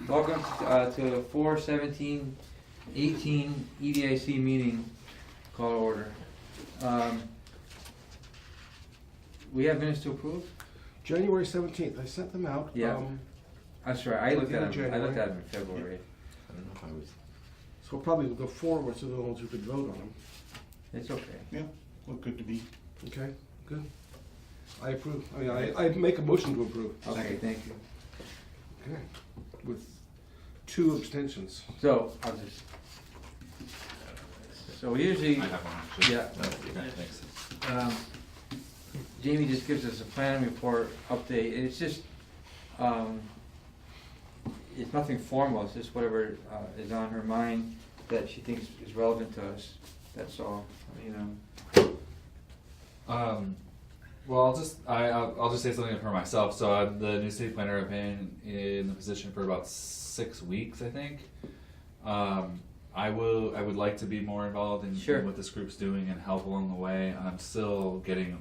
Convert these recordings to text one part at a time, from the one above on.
Welcome to 4/17/18 EDIC meeting. Call to order. We have minutes to approve? January 17th, I sent them out. Yeah. That's right, I looked at them January. in February. I don't know if I was. So probably the four of us are the ones who could vote on them. It's okay. Yeah, look good to me. Okay, good. I approve. I make a motion to approve. Okay, thank you. Okay. With 2 abstentions. So, I'll just, so usually, I have one actually. Yeah. No, okay, thanks. Jamie just gives us a planning report update. It's just, it's nothing formal, it's just whatever is on her mind that she thinks is relevant to us, that's all, Well, I'll just say something for myself. So I'm the new city planner. I've been in the position for about 6 weeks, I think. I would like to be more involved in Sure. what this group's doing and help along the way. I'm still getting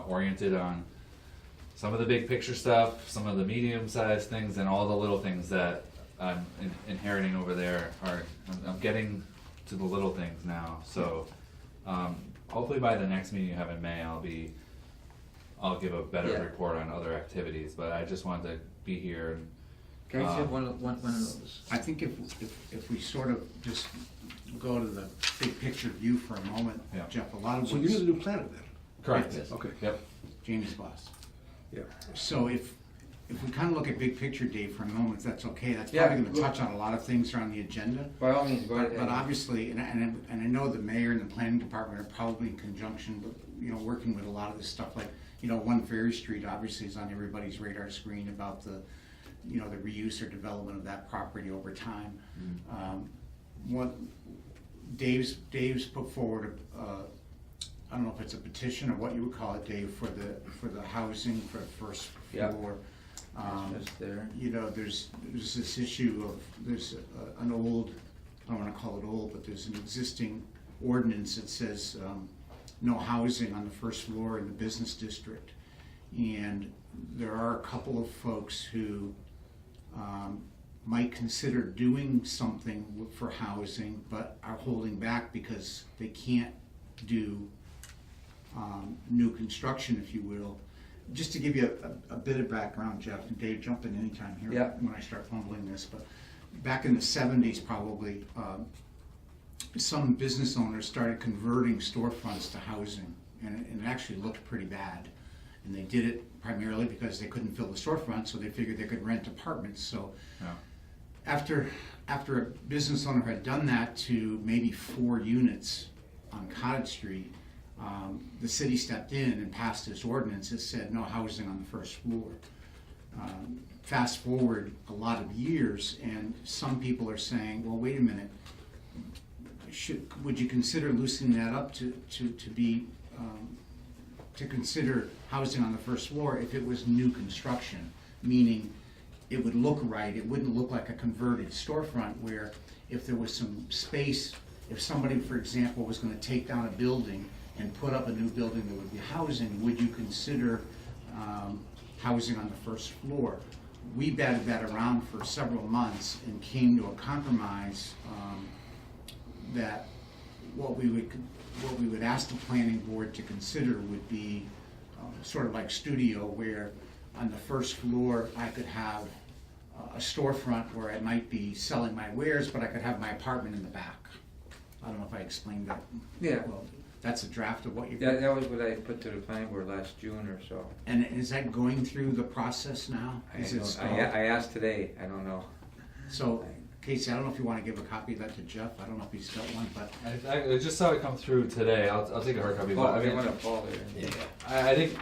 oriented on some of the big picture stuff, some of the medium-sized things, and all the little things that I'm inheriting over there. I'm getting to the little things now. So hopefully by the next meeting you have in May, I'll give a better Yeah. report on other activities. But I just wanted to be here. And, can I just have one of those? I think if we sort of just go to the big picture view for a moment, Yeah. Jeff, a lot of So you're what's the new planner then? correct. Yes. Okay. Yep. Jamie's boss. Yeah. So if we kind of look at big picture, Dave, for a moment, if that's okay, that's Yeah, probably gonna go- touch on a lot of things around the agenda. By all means, go But ahead. obviously, and I know the mayor and the planning department are probably in conjunction, but, working with a lot of this stuff, like, 1 Ferry Street obviously is on everybody's radar screen about the reuse or development of that property over time. What Dave's put forward, I don't know if it's a petition or what you would call it, Dave, for the housing for the first Yeah. floor. Just there. There's this issue of, there's an old, I don't wanna call it old, but there's an existing ordinance that says, no housing on the first floor in the business district. And there are a couple of folks who, might consider doing something for housing, but are holding back because they can't do, new construction, if you will. Just to give you a bit of background, Jeff, and Dave, jump in anytime here Yeah. when I start fumbling this, but back in the 70s probably, some business owners started converting storefronts to housing, and it actually looked pretty bad. And they did it primarily because they couldn't fill the storefront, so they figured they could rent apartments. So Yeah. after a business owner had done that to maybe 4 units on Cottage Street, the city stepped in and passed this ordinance that said no housing on the first floor. Fast forward a lot of years, and some people are saying, well, wait a minute, would you consider loosening that up to consider housing on the first floor if it was new construction, meaning it would look right, it wouldn't look like a converted storefront where if there was some space, if somebody, for example, was gonna take down a building and put up a new building that would be housing, would you consider housing on the first floor? We batted that around for several months and came to a compromise that what we would ask the planning board to consider would be sort of like studio, where on the first floor I could have a storefront where I might be selling my wares, but I could have my apartment in the back. I don't know if I explained that. Yeah. Well, that's a draft of what you. That was what I put to the planning board last June or so. And is that going through the process now? Is it stalled? I asked today, I don't know. So, Casey, I don't know if you want to give a copy of that to Jeff. I don't know if he's got one, but I just saw it come through today. I'll take a hard copy. But I mean, Paul there. yeah. I think.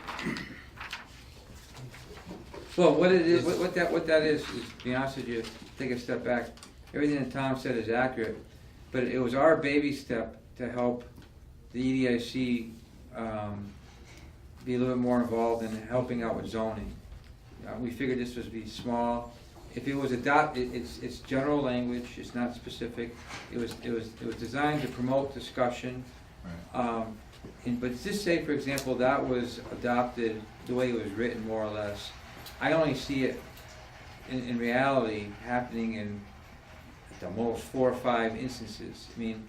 Well, what it is, what that is, to be honest with you, take a step back. Everything that Tom said is accurate, but it was our baby step to help the EDIC be a little bit more involved in helping out with zoning. We figured this would be small. If it was it's general language. It's not specific. It was designed to promote discussion. Right. But just say, for example, that was adopted the way it was written, more or less. I only see it in reality happening in at the most 4 or 5 instances. I mean,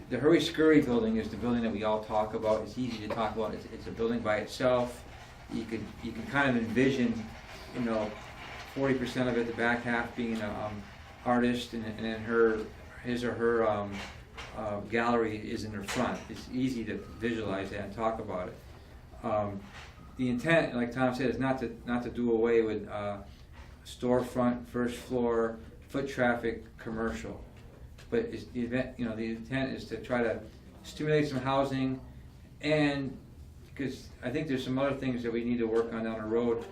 the Hurry Scurry building is the building that we all talk about. It's easy to talk about. It's a building by itself. You can kind of envision, 40% of it, the back half being an artist, and then his or her gallery is in the front. It's easy to visualize that and talk about it. The intent, like Tom said, is not to do away with storefront, first floor, foot traffic, commercial. But it's the intent is to try to stimulate some housing, and because I think there's some other things that we need to work on down the road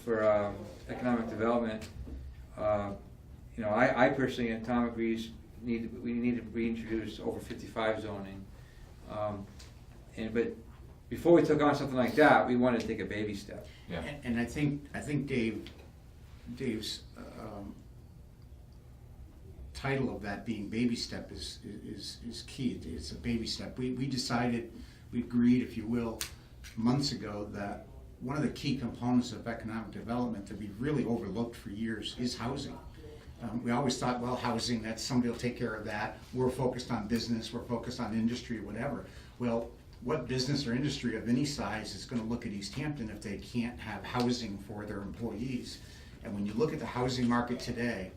for economic development. I personally, and Tom agrees, we need to reintroduce over 55 zoning. But before we took on something like that, we wanted to take a baby step. Yeah. And I think Dave's title of that being baby step is key. It's a baby step. We decided, we agreed, if you will, months ago that one of the key components of economic development that we've really overlooked for years is housing. We always thought, well, housing, that's somebody will take care of that. We're focused on business, we're focused on industry, whatever. Well, what business or industry of any size is going to look at East Hampton if they can't have housing for their employees? And when you look at the housing market today,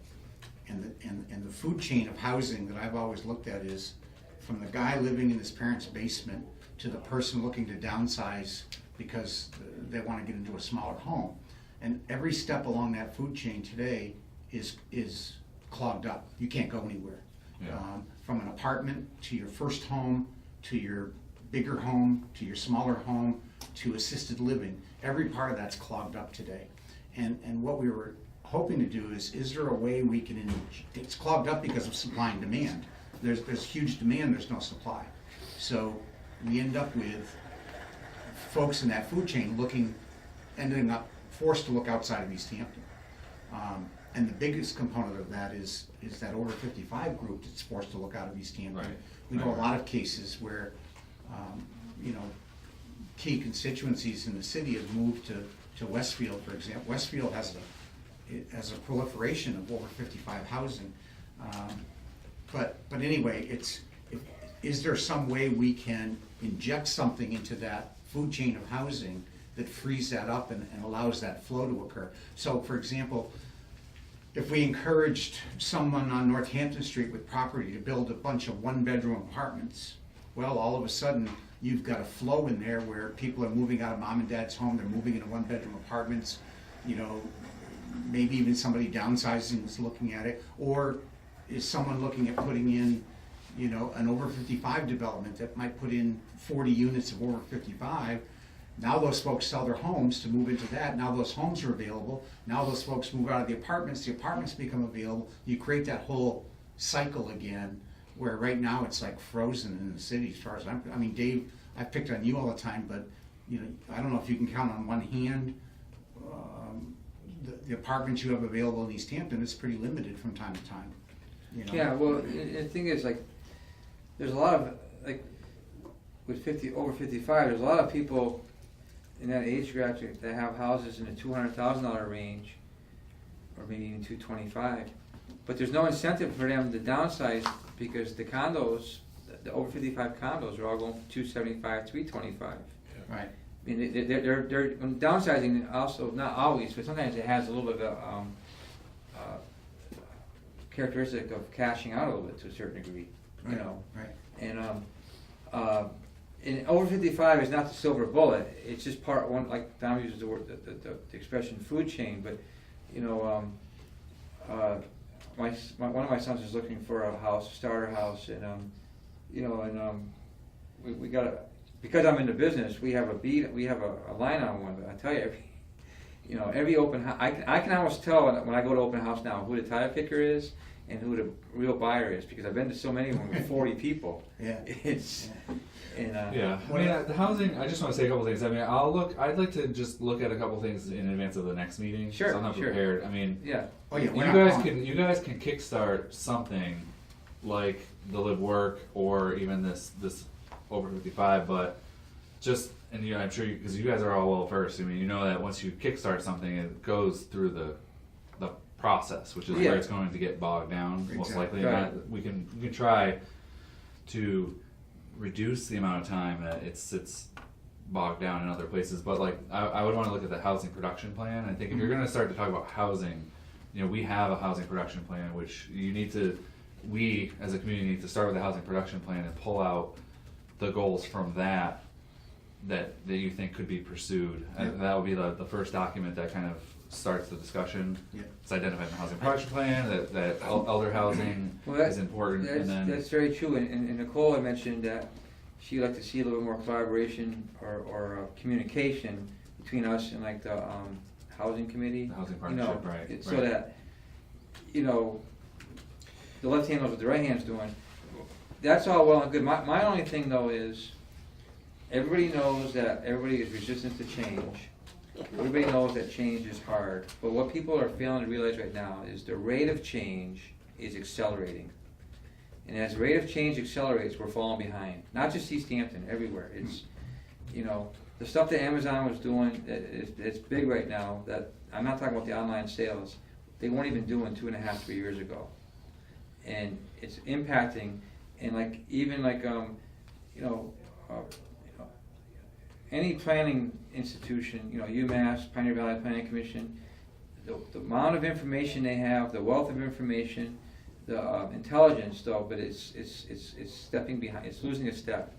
and the food chain of housing that I've always looked at is from the guy living in his parents' basement to the person looking to downsize because they want to get into a smaller home. And every step along that food chain today is clogged up. You can't go anywhere. Yeah. From an apartment to your first home to your bigger home to your smaller home to assisted living, every part of that's clogged up today. And what we were hoping to do is there a way we can, it's clogged up because of supply and demand. There's huge demand, there's no supply. So we end up with folks in that food chain ending up forced to look outside of East Hampton. And the biggest component of that is that over 55 group that's forced to look out of East Hampton. Right. We know a lot of cases where, key constituencies in the city have moved to Westfield, for example. Westfield has a proliferation of over 55 housing. But anyway, is there some way we can inject something into that food chain of housing that frees that up and allows that flow to occur? So, for example, if we encouraged someone on Northampton Street with property to build a bunch of one-bedroom apartments, well, all of a sudden, you've got a flow in there where people are moving out of mom and dad's home, they're moving into one-bedroom apartments, maybe even somebody downsizing is looking at it, or is someone looking at putting in, an over 55 development that might put in 40 units of over 55. Now those folks sell their homes to move into that. Now those homes are available. Now those folks move out of the apartments become available. You create that whole cycle again, where right now it's like frozen in the city as far as Dave, I've picked on you all the time, but I don't know if you can count on one hand the apartments you have available in East Hampton. It's pretty limited from time to time. Yeah, well, the thing is, there's a lot of, with over 55, there's a lot of people in that age bracket that have houses in the $200,000 range, or maybe even $225,000. But there's no incentive for them to downsize because the condos, the over 55 condos, are all going from $275,000 to $325,000. Right. I mean, they're downsizing also, not always, but sometimes it has a little bit of a characteristic of cashing out a little bit to a certain degree, Right. And and over 55 is not the silver bullet. It's just part one, like Tom uses the word, the expression food chain. But one of my sons is looking for a house, a starter house, and we got a, because I'm in the business, we have a line on one. But I tell you, every open house, I can almost tell when I go to open house now who the tire picker is and who the real buyer is, because I've been to so many of them with 40 people. Yeah. It's. And, the housing, I just want to say a couple things. I'd like to just look at a couple things in advance of the next meeting. Sure, so I'm not sure. prepared. Yeah. Oh yeah. You guys can kickstart something like the live work or even this over 55, but just and I'm sure because you guys are all well versed. I mean, you know that once you kickstart something, it goes through the process, which is Yeah. where it's going to get bogged down most Exactly. likely. Right. And we can try to reduce the amount of time that it sits bogged down in other places. But like, I would want to look at the housing production plan. I think if you're going to start to talk about housing, we have a housing production plan, which we as a community need to start with the housing production plan and pull out the goals from that you think could be pursued. And that would be the first document that kind of starts the discussion. Yeah. It's identifying the housing production plan, that elder housing is important, and then. That's very true, and Nicole had mentioned that she'd like to see a little bit more collaboration or communication between us and like the housing committee. The housing partnership, right, So right. that, the left hand knows what the right hand's doing. That's all well and good. My only thing though is, everybody knows that everybody is resistant to change. Everybody knows that change is hard, but what people are failing to realize right now is the rate of change is accelerating. And as the rate of change accelerates, we're falling behind. Not just East Hampton, everywhere. It's, the stuff that Amazon was doing, it's big right now. That I'm not talking about the online sales. They weren't even doing 2.5, 3 years ago. And it's impacting, and any planning institution, UMass, Pioneer Valley Planning Commission, the amount of information they have, the wealth of information, the intelligence though, but it's stepping behind, it's losing a step.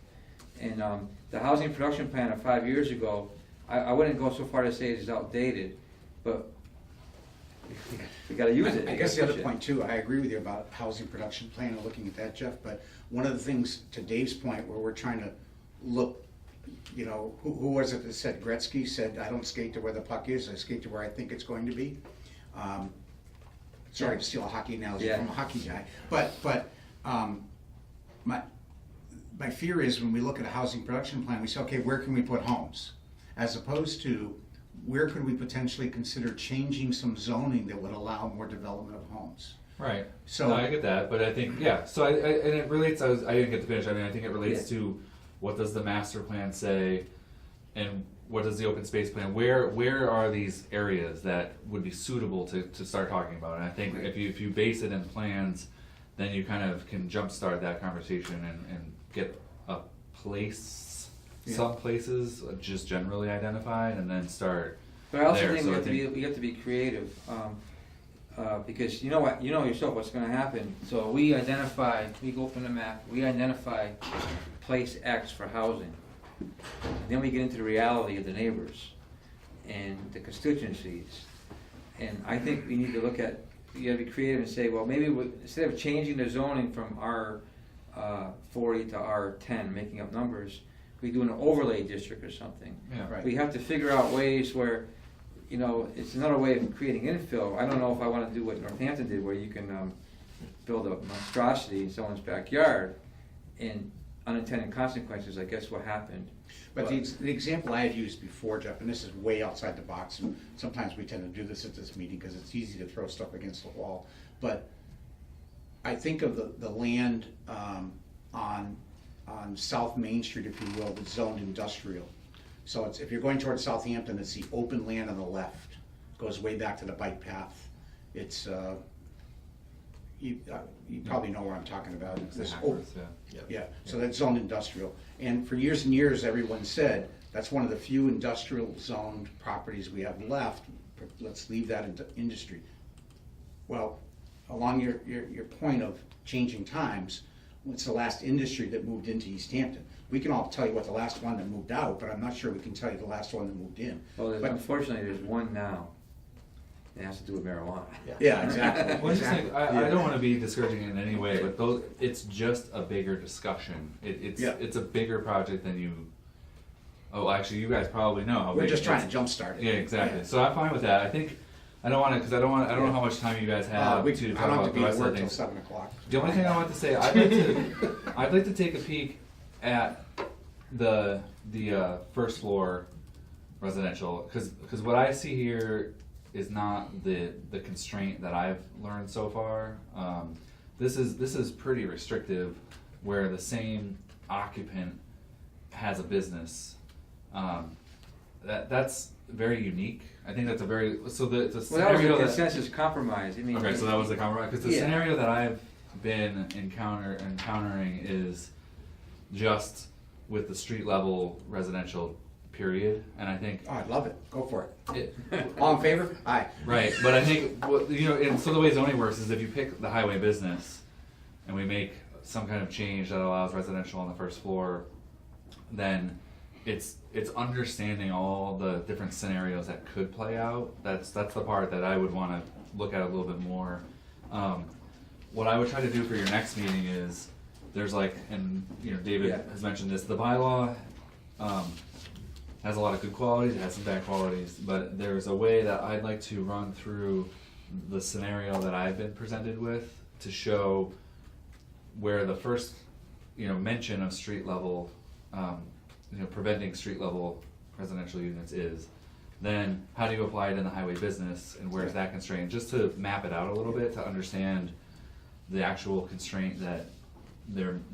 And the housing production plan of 5 years ago, I wouldn't go so far to say it's outdated, but we gotta use it. I guess the other point too, I agree with you about housing production plan and looking at that, Jeff, but one of the things, to Dave's point, where we're trying to look, who was it that said, Gretzky said, I don't skate to where the puck is, I skate to where I think it's going to be. Sorry to steal a hockey analogy from a hockey guy, but my fear is when we look at a housing production plan, we say, okay, where can we put homes? As opposed to, where could we potentially consider changing some zoning that would allow more development of homes? Right. So- No, I get that, but I think so. And it relates. I didn't get to finish. I mean, I think it relates to what does the master plan say, and what does the open space plan? Where are these areas that would be suitable to start talking about? And I think if you base it in plans, then you kind of can jumpstart that conversation and get a place, some places just generally identified, and then start. But I also there. think So we have to be creative, because you know yourself what's going to happen. So we go from the map, we identify place X for housing. Then we get into the reality of the neighbors and the constituencies. And I think we need to look at, you gotta be creative and say, well, maybe instead of changing the zoning from R40 to R10, making up numbers, we do an overlay district or something. Yeah. Right. We have to figure out ways where, it's another way of creating infill. I don't know if I want to do what Northampton did, where you can build a monstrosity in someone's backyard, and unintended consequences, I guess, what happened. But the example I had used before, Jeff, and this is way outside the box, and sometimes we tend to do this at this meeting because it's easy to throw stuff against the wall, but I think of the land on South Main Street, if you will, that's zoned industrial. So if you're going towards Southampton, it's the open land on the left, goes way back to the bike path. It's you probably know where I'm talking about. It's this open, yeah, so that's zoned industrial. And for years and years, everyone said, that's one of the few industrial zoned properties we have left, let's leave that into industry. Well, along your point of changing times, what's the last industry that moved into East Hampton? We can all tell you what the last one that moved out, but I'm not sure we can tell you the last one that moved in. Well, But- unfortunately, there's one now. It has to do with marijuana. Yeah, exactly. Well, I just think, exactly. I don't want to be discouraging in any way, but it's just a bigger discussion. It's a bigger project than you. Oh, actually, you guys probably know how We're big just it trying is. to jumpstart it. Yeah, exactly. Yeah. So I'm fine with that. I think I don't want to because I don't know how much time you guys have I to don't talk have about to the be at rest of work the till things. 7 o'clock. The only thing I want to say, I'd like to take a peek at the first floor residential because what I see here is not the constraint that I've learned so far. This is pretty restrictive, where the same occupant has a business That's very unique. I think that's a very, so the Well, that was scenario a that. consensus compromise, I mean. Okay, so that was the compromise, because the Yeah. scenario that I've been encountering is just with the street level residential period, and I think Oh, I love it, go for it. it, All in favor? Aye. right, but I think, and so the way zoning works is if you pick the highway business and we make some kind of change that allows residential on the first floor, then it's understanding all the different scenarios that could play out. That's the part that I would wanna look at a little bit more. What I would try to do for your next meeting is, there's like, and David Yeah. has mentioned this, the bylaw, has a lot of good qualities, it has some bad qualities, but there's a way that I'd like to run through the scenario that I've been presented with to show where the first, mention of street level, preventing street level residential units is. Then how do you apply it in the highway business, and where's that constraint? Just to map it out a little bit to understand the actual constraint that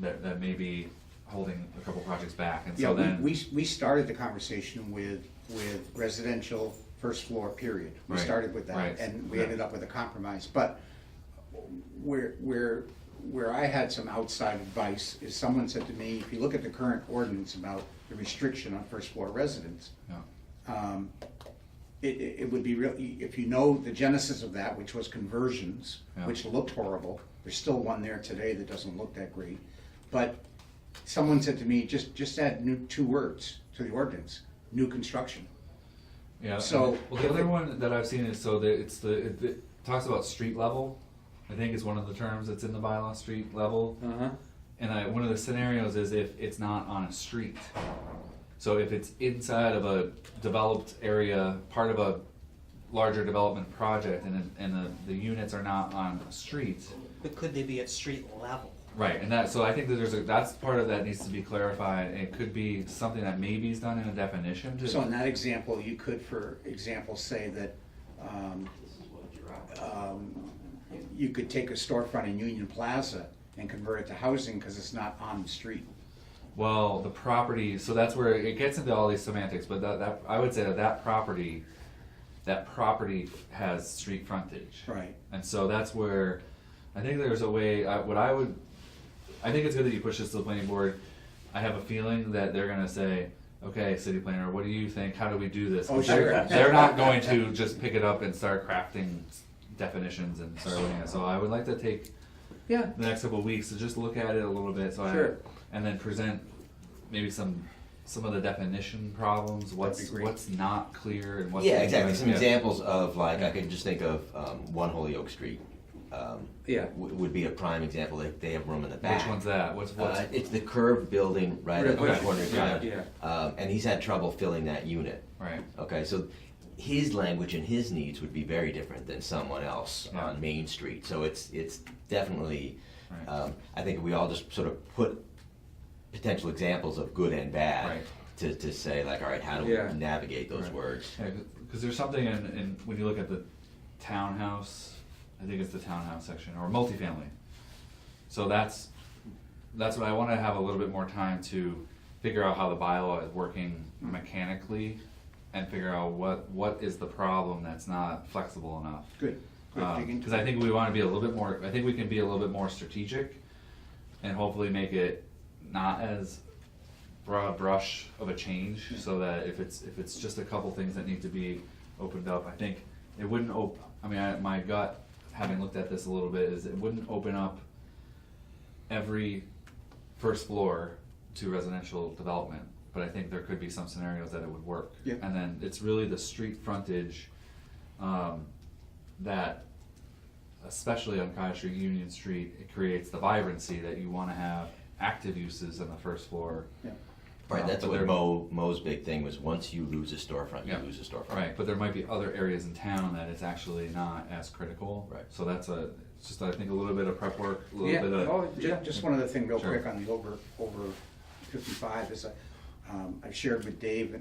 that may be holding a couple projects back, and Yeah, so then. we started the conversation with residential first floor, period. We Right, started with that, right, and we yeah. ended up with a compromise, but where I had some outside advice is someone said to me, if you look at the current ordinance about the restriction on first floor residents, Yeah. it would be real, if you know the genesis of that, which was conversions, Yeah. which looked horrible, there's still one there today that doesn't look that great, but someone said to me, just add two words to the ordinance, new construction. Yeah. So- Well, the other one that I've seen is, so that it talks about street level, I think is one of the terms that's in the bylaw, street level. Uh-huh, And one of the scenarios is if it's not on a street. So if it's inside of a developed area, part of a larger development project, and the units are not on a street. But could they be at street level? Right, and so I think that that's part of that needs to be clarified. It could be something that maybe is done in a definition to. So in that example, you could, for example, say that, you could take a storefront in Union Plaza and convert it to housing because it's not on the street. Well, the property, so that's where it gets into all these semantics, but that I would say that property has street frontage. Right. And so that's where, I think there's a way, I think it's good that you push this to the planning board. I have a feeling that they're gonna say, okay, city planner, what do you think, how do we do this? Oh, 'Cause sure. They're not going to just pick it up and start crafting definitions and start looking at it. So I would like to take yeah, the next couple of weeks to just look at it a little bit, Sure. and then present maybe some of the definition problems, That'd be great. what's not clear and what's. Yeah, exactly. Some yeah. examples of, like, I could just think of One Holyoke Street. yeah. Would be a prime example. They have room in the back. Which one's that? What's It's the curved building right at the Okay. corner of Yeah. town. Yeah. And he's had trouble filling that unit. right? Okay, so his language and his needs would be very different than someone else Yeah. on Main Street. So it's definitely, Right. I think we all just sort of put potential examples of good and bad Right. to say, like, all right, how do Yeah. we navigate those Right. words? Yeah, because there's something in when you look at the townhouse, I think it's the townhouse section, or multifamily. So that's what I want to have a little bit more time to figure out how the bylaw is working mechanically, and figure out what is the problem that's not flexible enough. Good, good, dig into Because I think we want to be a little bit more, I think we can be a little bit more strategic, and hopefully make it not as broad brush of a change, so that if it's just a couple things that need to be opened up, I think it wouldn't my gut, having looked at this a little bit, is it wouldn't open up every first floor to residential development, but I think there could be some scenarios that it would work. Yeah. And then it's really the street frontage, that, especially on Cottage Street, Union Street, it creates the vibrancy that you wanna have active uses on the first floor. Yeah. Right, that's But what there- Mo's big thing was, once you lose a storefront, you Yeah. lose a storefront. Right, but there might be other areas in town that it's actually not as critical. Right. So it's just, I think, a little bit of prep work, a little Yeah, bit of. oh, yeah. Just one other thing real Sure. quick on the over 55 is, I've shared with Dave,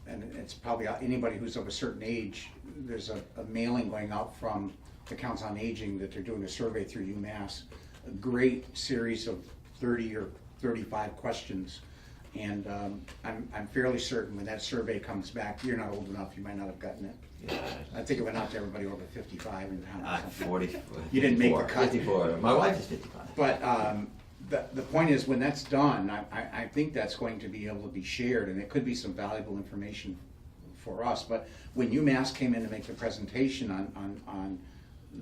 and it's probably anybody who's of a certain age, there's a mailing going out from the Council on Aging that they're doing a survey through UMass, a great series of 30 or 35 questions. And I'm fairly certain when that survey comes back, you're not old enough, you might not have gotten it. Yeah. I think it went out to everybody over 55 in town or something. 40. You didn't make the 54, cut. 54. My wife is 55. But the point is, when that's done, I think that's going to be able to be shared, and it could be some valuable information for us. But when UMass came in to make the presentation on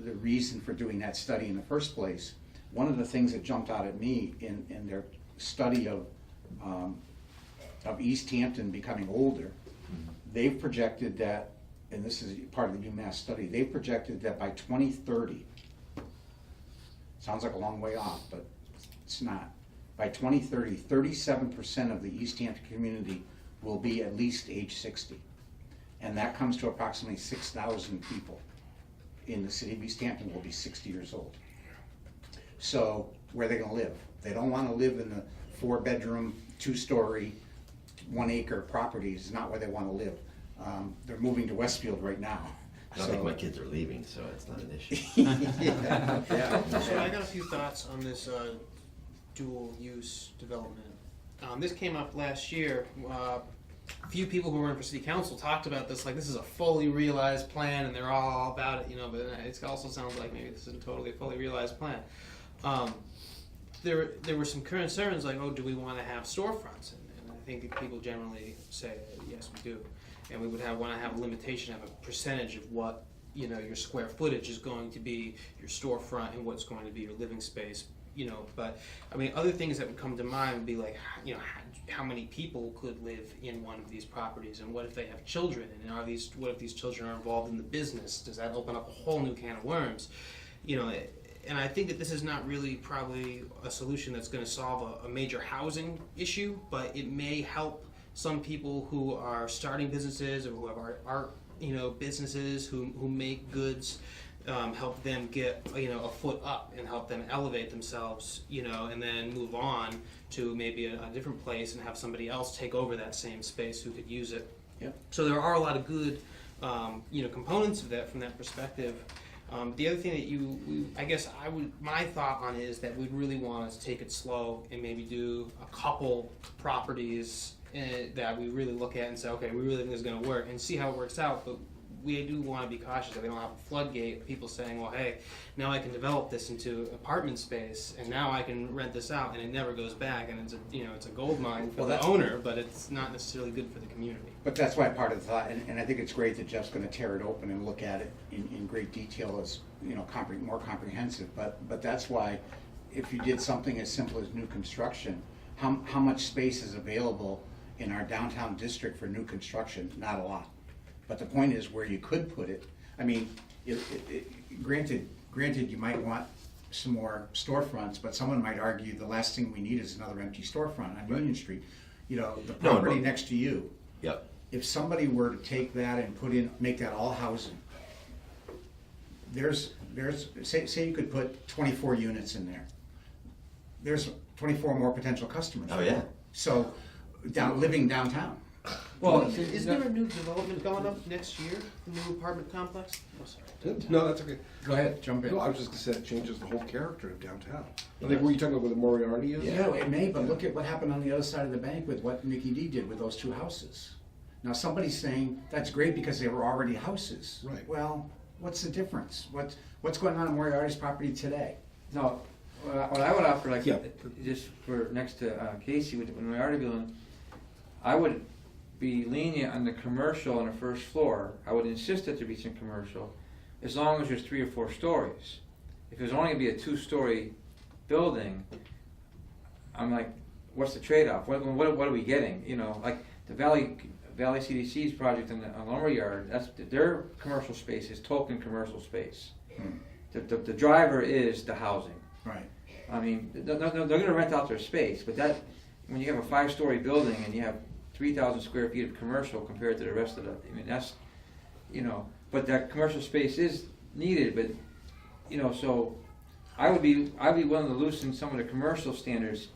the reason for doing that study in the first place, one of the things that jumped out at me in their study of East Hampton becoming older, they've projected that, and this is part of the UMass study, they've projected that by 2030, sounds like a long way off, but it's not. By 2030, 37% of the East Hampton community will be at least age 60. And that comes to approximately 6,000 people in the city of East Hampton will be 60 years old. So where are they gonna live? They don't wanna live in the 4-bedroom, 2-story, 1-acre properties. It's not where they wanna live. They're moving to Westfield right now. I don't think my kids are leaving, so it's not an issue. Yeah. So I got a few thoughts on this dual use development. This came up last year. A few people who were running for city council talked about this, like this is a fully realized plan, and they're all about it, you know. But it also sounds like maybe this isn't totally a fully realized plan. There were some concerns like, oh, do we want to have storefronts? And I think that people generally say yes, we do, and we would want to have a limitation, have a percentage of what, you know, your square footage is going to be, your storefront, and what's going to be your living space. You know, but I mean, other things that would come to mind would be like, you know, how many people could live in one of these properties, and what if they have children, and what if these children are involved in the business? Does that open up a whole new can of worms? You know, and I think that this is not really probably a solution that's going to solve a major housing issue, but it may help some people who are starting businesses or who have art, you know, businesses who make goods. Help them get, you know, a foot up and help them elevate themselves, you know, and then move on to maybe a different place and have somebody else take over that same space who could use it. Yeah. So there are a lot of good, you know, components of that from that perspective. The other thing that I guess my thought on it is that we'd really want to take it slow and maybe do a couple properties that we really look at and say, okay, we really think this is going to work, and see how it works out. But we do want to be cautious that we don't have a floodgate of people saying, well, hey, now I can develop this into apartment space, and now I can rent this out, and it never goes back, and it's a gold mine for the owner, but it's not necessarily good for the community. But that's why part of the thought, and I think it's great that Jeff's going to tear it open and look at it in great detail, as you know, more comprehensive. But that's why, if you did something as simple as new construction, how much space is available in our downtown district for new construction? Not a lot. But the point is where you could put it. I mean, granted, you might want some more storefronts, but someone might argue the last thing we need is another empty storefront on Union Street. You know, the property next to you. Yep. If somebody were to take that and make that all housing, say you could put 24 units in there. There's 24 more potential customers. Oh, yeah. So, living downtown. Well, Is there a new development going up next year? A new apartment complex? Oh, sorry. No, that's okay. Go ahead, jump in. No, I was just gonna say it changes the whole character of downtown. I think, were you talking about where the Moriarty is? Yeah, it may, but look at what happened on the other side of the bank with what Mickey D did with those 2 houses. Now, somebody's saying that's great because they were already houses. Right. Well, what's the difference? What's going on Moriarty's property today? no, what I would offer, like, Yeah. just for next to Casey, when we already building, I would be lenient on the commercial on the first floor. I would insist that there be some commercial, as long as there's 3 or 4 stories. If there's only gonna be a 2-story building, I'm like, what's the trade-off? What are we getting? You know, like the Valley CDC's project on Lumberyard, that's their commercial space is token commercial space. The driver is the housing. Right. I mean, they're gonna rent out their space, but that, when you have a 5-story building and you have 3,000 square feet of commercial compared to the rest of I mean, that's, you know, but that commercial space is needed, but, you know, so I'd be willing to loosen some of the commercial standards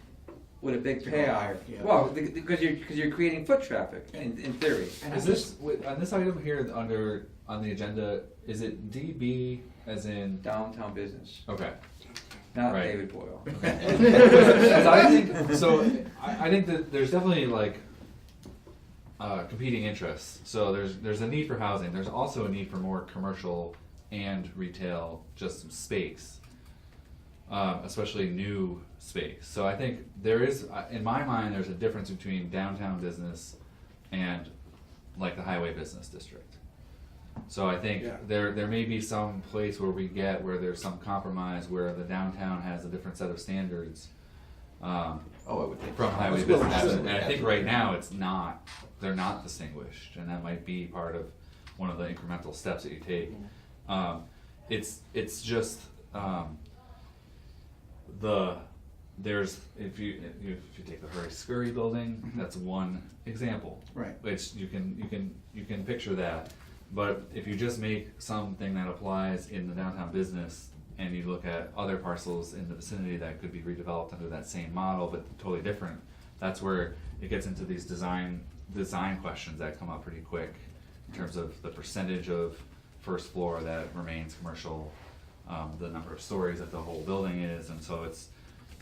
with a big To go payoff. higher, yeah. Well, because you're creating foot traffic in theory. Is this on this item here on the agenda? Is it DB as in? Downtown business. Okay. not Right. David Boyle. I think that there's definitely like competing interests. So there's a need for housing. There's also a need for more commercial and retail, just space, especially new space. So I think there is, in my mind, there's a difference between downtown business and like the highway business district. So I think Yeah. there may be some place where there's some compromise where the downtown has a different set of standards Oh, I would think. from highway That's what business. I'm saying. And I think right now they're not distinguished, and that might be part of one of the incremental steps that you take. It's just if you take the Hurry Scurry building, that's one example. Right. Which you can picture that. But if you just make something that applies in the downtown business and you look at other parcels in the vicinity that could be redeveloped under that same model but totally different, that's where it gets into these design questions that come up pretty quick in terms of the percentage of first floor that remains commercial, the number of stories that the whole building is, and so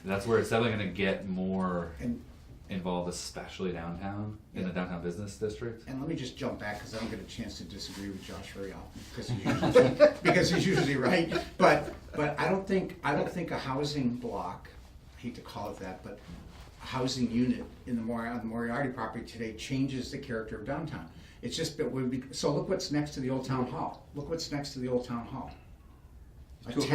that's where it's definitely going to get more And involved, especially downtown, in the downtown business district. And let me just jump back, because I don't get a chance to disagree with Josh very often, because he's usually right. But I don't think a housing block, I hate to call it that, but a housing unit on the Moriarty property today changes the character of downtown. It's just that so look what's next to the old town hall. Look what's next to the old town hall. A Two 10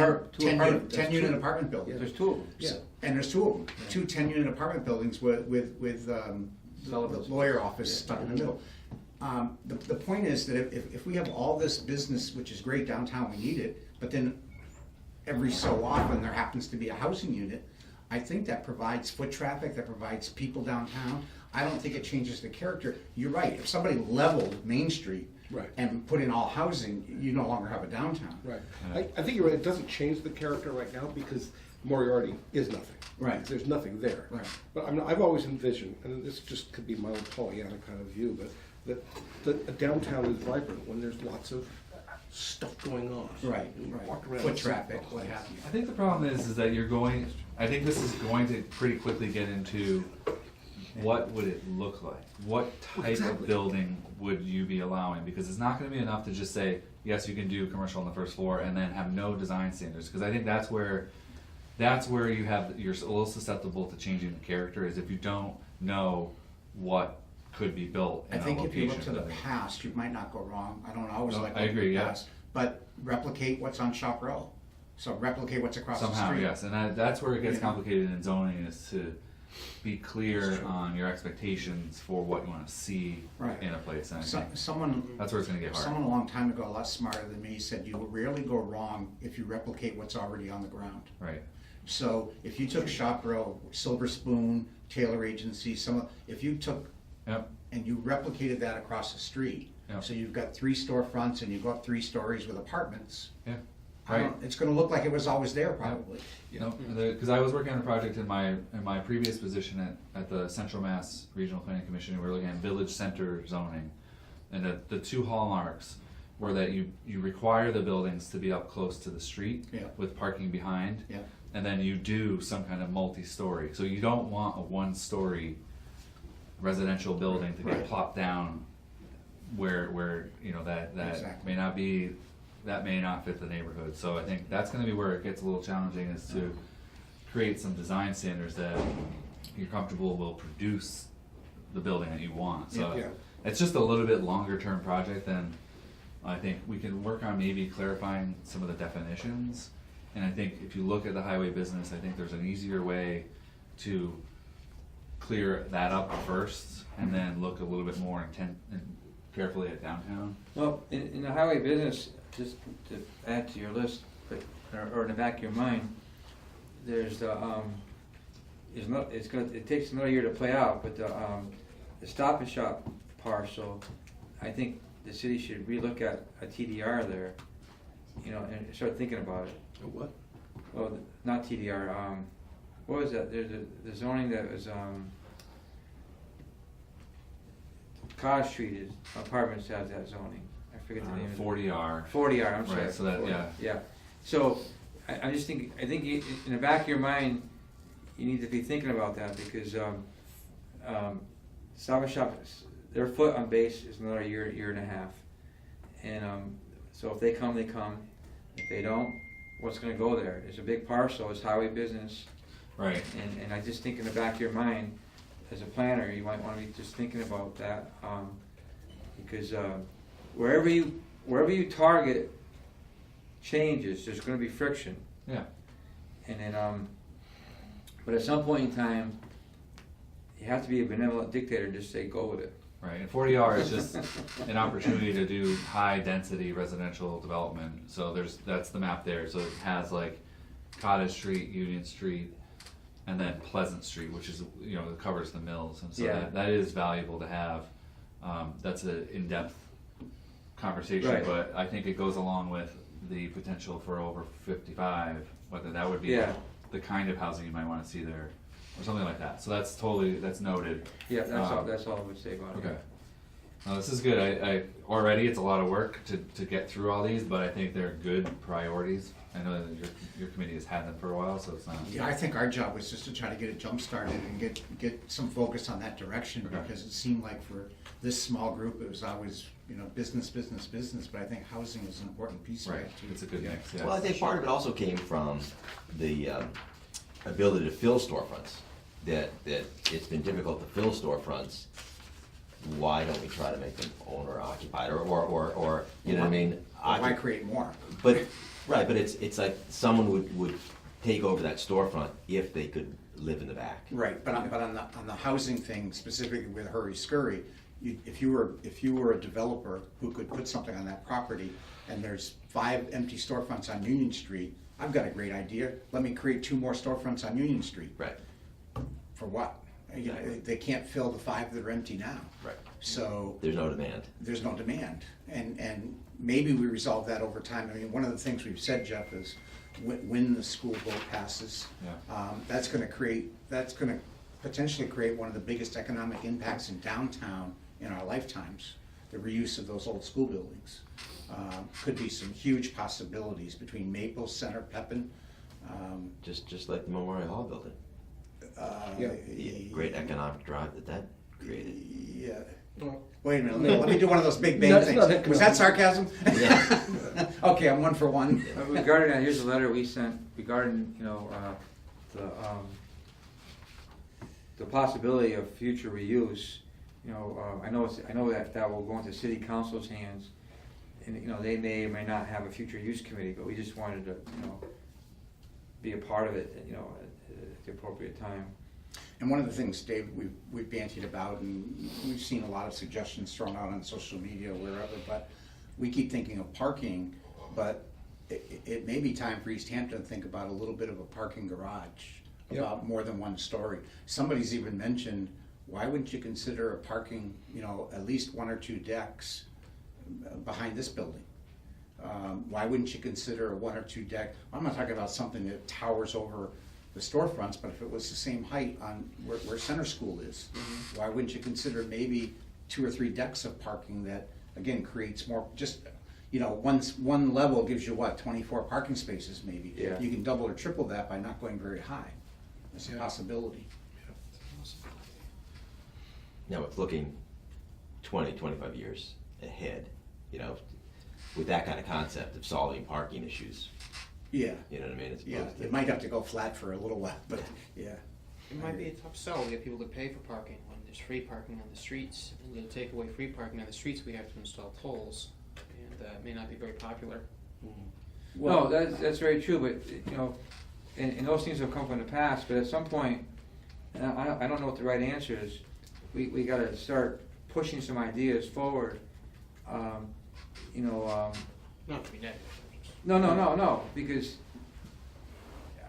apartment- unit two- apartment building. There's two of them. Yeah. And there's two of them, two 10-unit apartment buildings with the Sullivan's. lawyer office stuck in the middle. The point is that if we have all this business, which is great downtown, we need it, but then every so often there happens to be a housing unit, I think that provides foot traffic, that provides people downtown. I don't think it changes the character. You're right, if somebody leveled Main Street Right. and put in all housing, you no longer have a downtown. Right. I think you're right, it doesn't change the character right now because Moriarty is nothing. Right. There's nothing there. Right. But I've always envisioned, and this just could be my own Pollyanna kind of view, but that a downtown is vibrant when there's lots of stuff going on. Right, You right. walk around Foot and see traffic, stuff. what have you. I think the problem is that I think this is going to pretty quickly get into what would it look like? What type of Exactly. building would you be allowing? Because it's not gonna be enough to just say, yes, you can do commercial on the first floor and then have no design standards. Cause I think that's where you're a little susceptible to changing the character, is if you don't know what could be built I in a think if you look to location. the past, you might not go wrong. I don't always No, like I looking agree, at yeah. the past, but replicate what's on Shop Row. So replicate what's across the Somehow, street. yes, and that's where it gets Yeah. complicated in zoning, is to be That's clear true. on your expectations for what you wanna see Right. in a place, and I think Someone that's where it's gonna get hard. a long time ago, a lot smarter than me, said you will rarely go wrong if you replicate what's already on the ground. Right, So if you took Shop Row, Silver Spoon, Taylor Agency, if you took yep, and you replicated that across the street, Yeah. so you've got 3 storefronts and you go up 3 stories with apartments, yeah, right. it's gonna look like it was always there probably. No, because I was working on a project in my previous position at the Central Mass Regional Planning Commission, and we were looking at village center zoning. And the two hallmarks were that you require the buildings to be up close to the street Yeah. with parking behind. Yeah. And then you do some kind of multi-story. So you don't want a one-story residential building to get Right. plopped down where you know that Exactly. may not fit the neighborhood. So I think that's gonna be where it gets a little challenging, is to create some design standards that you're comfortable will produce the building that you want. So Yeah. it's just a little bit longer term project than I think we can work on, maybe clarifying some of the definitions. And I think if you look at the highway business, I think there's an easier way to clear that up first and then look a little bit more carefully at downtown. Well, in the highway business, just to add to your list, or in the back of your mind, there's the, it takes another year to play out, but the Stop and Shop parcel, I think the city should relook at a TDR there, and start thinking about it. A what? Well, not TDR, what was that, there's the zoning that was, Cod Street is, apartments has that zoning, I forget the name of it. 40R. 40R, I'm sorry. Right, so that, 40, yeah. Yeah, so, I just think, in the back of your mind, you need to be thinking about that, because, Stop and Shop, their foot on base is another year and a half. And, so if they come, they come. If they don't, what's gonna go there? It's a big parcel, it's highway business. Right. And I just think in the back of your mind, as a planner, you might wanna be just thinking about that, because, wherever you target changes, there's gonna be friction. Yeah. And then, but at some point in time, you have to be a benevolent dictator and just say, go with it. Right, and 40R is just an opportunity to do high-density residential development. So that's the map there. So it has like Cottage Street, Union Street, and then Pleasant Street, which is, you know, it covers the mills. And so Yeah. that is valuable to have. That's an in-depth conversation, Right. but I think it goes along with the potential for over 55, whether that would be Yeah. the kind of housing you might want to see there, or something like that. So that's noted. Yeah, that's all I would say about it. Okay. No, this is good. I already it's a lot of work to get through all these, but I think they're good priorities. I know that your committee has had them for a while, so it's not. Yeah, I think our job was just to try to get it jump-started and get some focus on that direction, Okay. because it seemed like for this small group, it was always, you know, business, but I think housing is an important piece of Right. it too. It's a good mix. Yeah. Well, I think part of it also came from the ability to fill storefronts, that it's been difficult to fill storefronts. Why don't we try to make them owner occupied, or you know what I mean? Why create more? But, right, but it's like someone would take over that storefront if they could live in the back. Right, but on the housing thing, specifically with Hurry Scurry, if you were a developer who could put something on that property, and there's 5 empty storefronts on Union Street, I've got a great idea, let me create 2 more storefronts on Union Street. Right, For what? You know, they can't fill the 5 that are empty now. right. So There's no demand. there's no demand. And maybe we resolve that over time. I mean, one of the things we've said, Jeff, is when the school vote passes, that's gonna potentially create one of the biggest economic impacts in downtown in our lifetimes. The reuse of those old school buildings. Could be some huge possibilities between Maple, Center, Pepin. Just like the Memorial Hall building. The great economic drive that created. Yeah. Well, Wait a minute, let me do one of those big bang No, things. no, that- Was that sarcasm? Yeah. Okay, I'm 1 for 1. Regarding that, here's a letter we sent regarding, the possibility of future reuse. I know that will go into city council's hands, and, they may or may not have a future use committee, but we just wanted to, be a part of it, at the appropriate time. And one of the things, Dave, we've bantied about, and we've seen a lot of suggestions thrown out on social media or wherever, but we keep thinking of parking, but it may be time for East Hampton to think about a little bit of a parking garage, about more than 1 story. Somebody's even mentioned, why wouldn't you consider a parking, at least 1 or 2 decks behind this building? Why wouldn't you consider a 1 or 2 deck? I'm not talking about something that towers over the storefronts, but if it was the same height on where Center School is, why wouldn't you consider maybe 2 or 3 decks of parking that, again, creates more, just, one level gives you what, 24 parking spaces maybe? Yeah. You can double or triple that by not going very high. That's a possibility. Now, it's looking 20, 25 years ahead, with that kind of concept of solving parking issues. Yeah, You know what I mean? As yeah, opposed to- it might have to go flat for a little while, but, yeah. it might be a tough sell to get people to pay for parking when there's free parking on the streets. And to take away free parking on the streets, we have to install tolls, and it may not be very popular. No, that's very true, but, and those things have come from the past, but at some point, and I don't know what the right answer is, we gotta start pushing some ideas forward, Not to be negative. No, because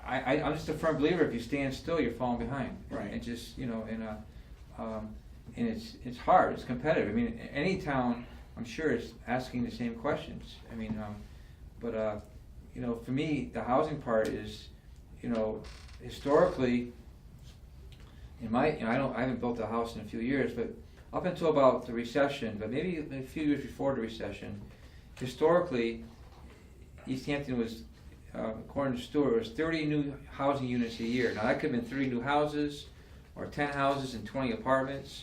I'm just a firm believer, if you stand still, you're falling behind. Right. And just, and it's hard, it's competitive. I mean, any town, I'm sure, is asking the same questions. I mean, but for me, the housing part is, historically, I haven't built a house in a few years, but up until about the recession, but maybe a few years before the recession, historically, East Hampton was according to Stuart, it was 30 new housing units a year. Now, that could have been 3 new houses, or 10 houses and 20 apartments.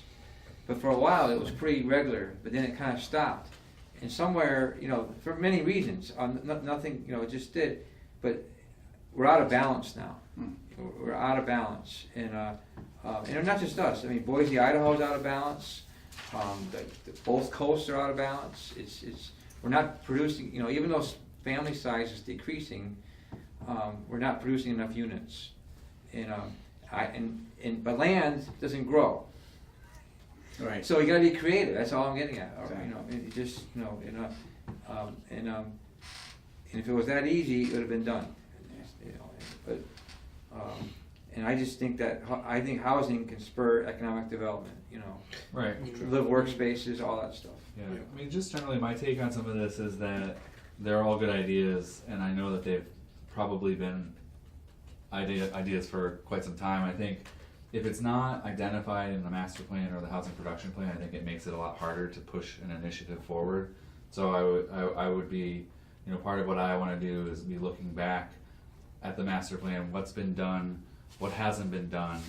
But for a while, it was pretty regular, but then it kind of stopped. And somewhere, for many reasons, nothing, it just did. But we're out of balance now. We're out of balance. And not just us. I mean, Boise, Idaho's out of balance. Both coasts are out of balance. We're not producing, even though family size is decreasing, we're not producing enough units. But land doesn't grow. Right. So you got to be creative. That's all I'm getting at. Exactly. And if it was that easy, it would have been done. And I just think that housing can spur economic development. Right. Live workspaces, all that stuff. Yeah, I mean, just generally, my take on some of this is that they're all good ideas, and I know that they've probably been ideas for quite some time. I think if it's not identified in the master plan or the housing production plan, I think it makes it a lot harder to push an initiative forward. So I would be, part of what I want to do is be looking back at the master plan, what's been done, what hasn't been done,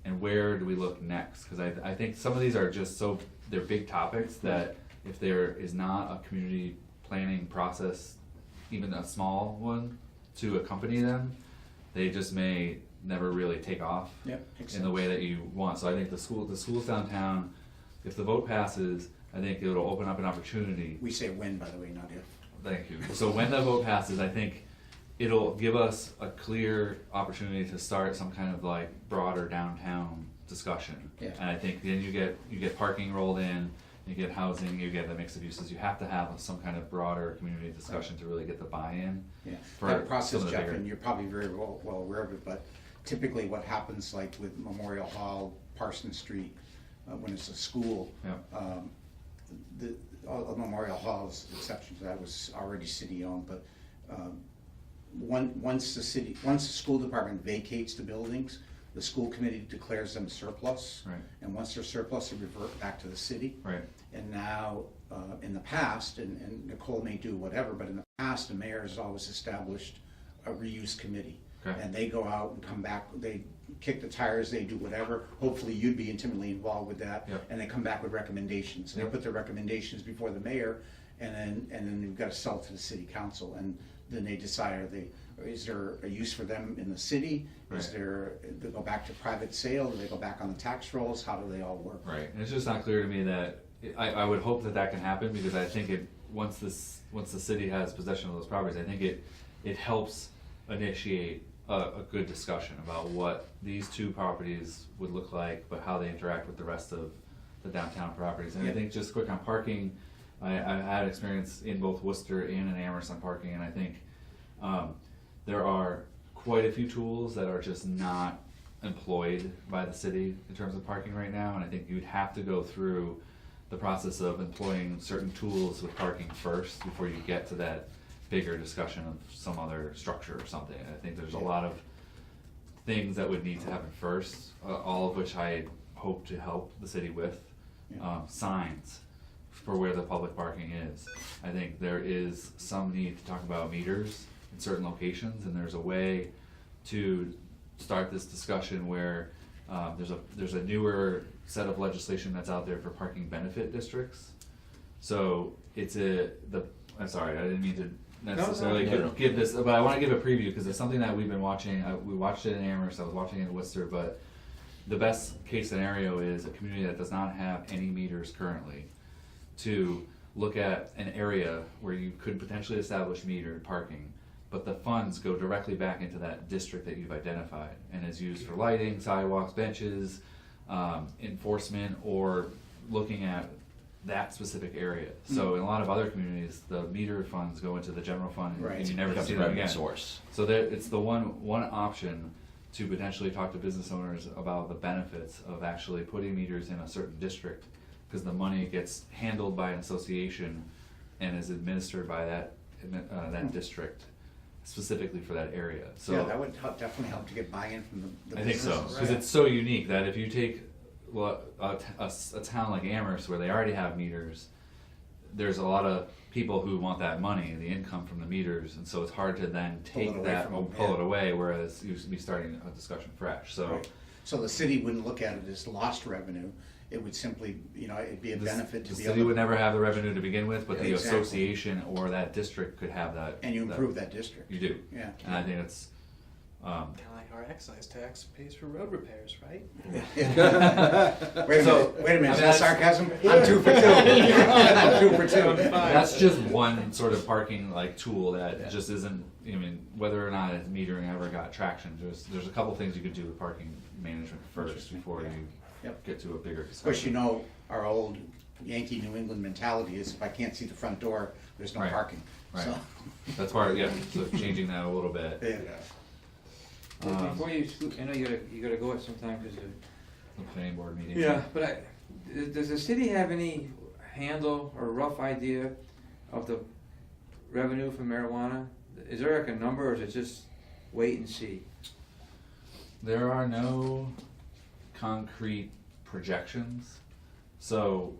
and where do we look next? Because I think some of these are just they're big topics that if there is not a community planning process, even a small one, to accompany them, they just may never really take off in the way that you want. So I think the schools downtown, if the vote passes, I think it'll open up an opportunity. We say when, by the way, not if. Thank you. So when the vote passes, I think it'll give us a clear opportunity to start some kind of like broader downtown discussion. Yeah. And I think then you get parking rolled in, you get housing, you get the mix of uses. You have to have some kind of broader community discussion to really get the buy-in. Yeah, For that process, some of the Jeff, bigger- and you're probably very well aware of it, but typically what happens like with Memorial Hall, Parsons Street, when it's a school, Yeah. Memorial Hall's exception to that was already city-owned, but once the school department vacates the buildings, the school committee declares them surplus. Right. And once they're surplus, they revert back to the city. Right. And now, in the past, and Nicole may do whatever, but in the past, the mayor has always established a reuse committee. Okay. And they go out and come back, they kick the tires, they do whatever. Hopefully you'd be intimately involved with that. Yep. And they come back with recommendations. And Yep. they put their recommendations before the mayor, and then you've got to sell to the city council. And then they decide, is there a use for them in the city? Is Right. there, they go back to private sale? Do they go back on the tax rolls? How do they all work? Right, and it's just not clear to me that, I would hope that can happen, because I think once the city has possession of those properties, I think it helps initiate a good discussion about what these two properties would look like, but how they interact with the rest of the downtown properties. And I Yeah. think just quick on parking, I had experience in both Worcester and in Amherst on parking, and I think there are quite a few tools that are just not employed by the city in terms of parking right now, and I think you'd have to go through the process of employing certain tools with parking first before you get to that bigger discussion of some other structure or something. I think there's a lot of things that would need to happen first, all of which I hope to help the city with. Signs for where the public parking is. I think there is some need to talk about meters in certain locations, and there's a way to start this discussion where there's a newer set of legislation that's out there for parking benefit districts. So I'm sorry, I didn't mean to necessarily No. give this, but I want to give a preview because it's something that we've been watching. We watched it in Amherst, I was watching it in Worcester, but the best case scenario is a community that does not have any meters currently to look at an area where you could potentially establish metered parking, but the funds go directly back into that district that you've identified and is used for lighting, sidewalks, benches, enforcement, or looking at that specific area. So in a lot of other communities, the metered funds go into the general fund Right. and you never Becomes see a them revenue again. source. So that it's the one option to potentially talk to business owners about the benefits of actually putting meters in a certain district, because the money gets handled by an association and is administered by that district specifically for that area. So Yeah, that would definitely help to get buy-in from the I think so, businesses. because it's so unique that if you take a town like Amherst where they already have meters, there's a lot of people who want that money, the income from the meters, and so it's hard to then Pull it take away that from or them, pull yeah. it away, whereas you should be starting a discussion fresh, so. Right. So the city wouldn't look at it as lost revenue, it would simply, it'd be a The benefit to the be city able would to, never have the revenue to begin with, but the Exactly. association or that district could have that. and you improve that district. You do, Yeah. and I think it's, Kind of like our excise tax pays for road repairs, right? Wait a minute, is that sarcasm? I'm 2 for 2. I'm 2 for 2. That's just one sort of parking like tool that just isn't, I mean, whether or not metering ever got traction, there's a couple things you could do with parking management first Interesting, before yeah. you Yep. get to a bigger Of course, discussion. our old Yankee New England mentality is if I can't see the front door, there's no Right. parking. Right. So, That's part, yeah, so changing that a little bit. yeah. Before you, I know you gotta go at some time because of. The planning board meeting. Yeah, but does the city have any handle or rough idea of the revenue from marijuana? Is there like a number, or is it just wait and see? There are no concrete projections. So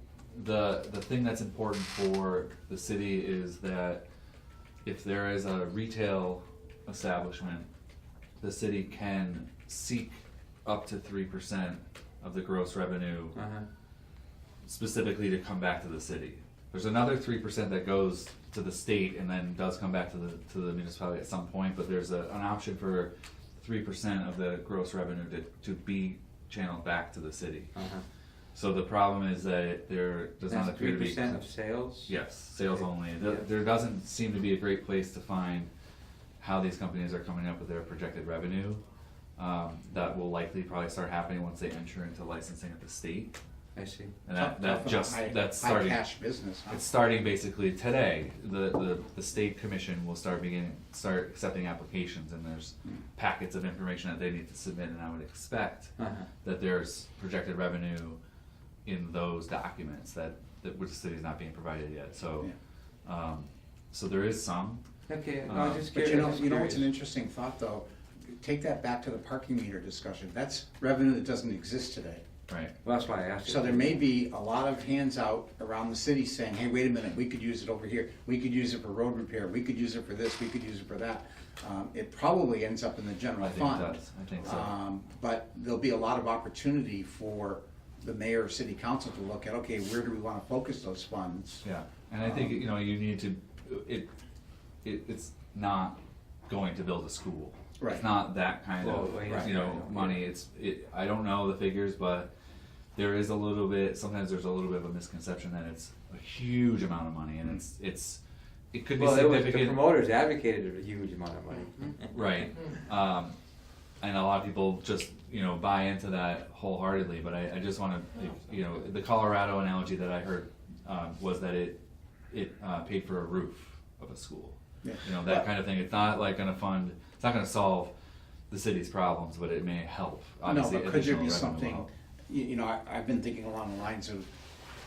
the thing that's important for the city is that if there is a retail establishment, the city can seek up to 3% of the gross revenue Uh-huh. specifically to come back to the city. There's another 3% that goes to the state and then does come back to the municipality at some point, but there's an option for 3% of the gross revenue to be channeled back to the city. Uh-huh. So the problem is that there does not That's appear to be. 3% of sales? Yes, sales Okay. only. Yeah. There doesn't seem to be a great place to find how these companies are coming up with their projected revenue. That will likely probably start happening once they enter into licensing at the state. I see. And Tough that on a just, high- that's high starting. cash business, huh? It's starting basically today. The state commission will start accepting applications, and there's packets of information that they need to submit, and I would expect Uh-huh. that there's projected revenue in those documents that which the city's not being provided yet, so, so there is some. Okay, no, I was just But curious. you know what's an interesting thought though? Take that back to the parking meter discussion. That's revenue that doesn't exist today. Right. Well, that's why I asked you. So there may be a lot of hands out around the city saying, hey, wait a minute, we could use it over here. We could use it for road repair. We could use it for this. We could use it for that. It probably ends up in the general I think fund. it does. I think so. But there'll be a lot of opportunity for the mayor or city council to look at, okay, where do we wanna focus those funds? Yeah, and I think, you know, you need to, it's not going to build a school. Right. It's not that kind of, Well, yeah, you know, right, money, I don't know the figures, but there is a little bit, sometimes there's a little bit of a misconception that it's a huge amount of money, and it could be Well, the significant. promoters advocated a huge amount of money. Right, and a lot of people just, you know, buy into that wholeheartedly, but I just wanna, you know, the Colorado analogy that I heard, was that it paid for a roof of a school. Yeah. You know, that kind of thing, it's not like gonna it's not gonna solve the city's problems, but it may help, No, obviously but could there additional be revenue will something, help. you know, I've been thinking along the lines of,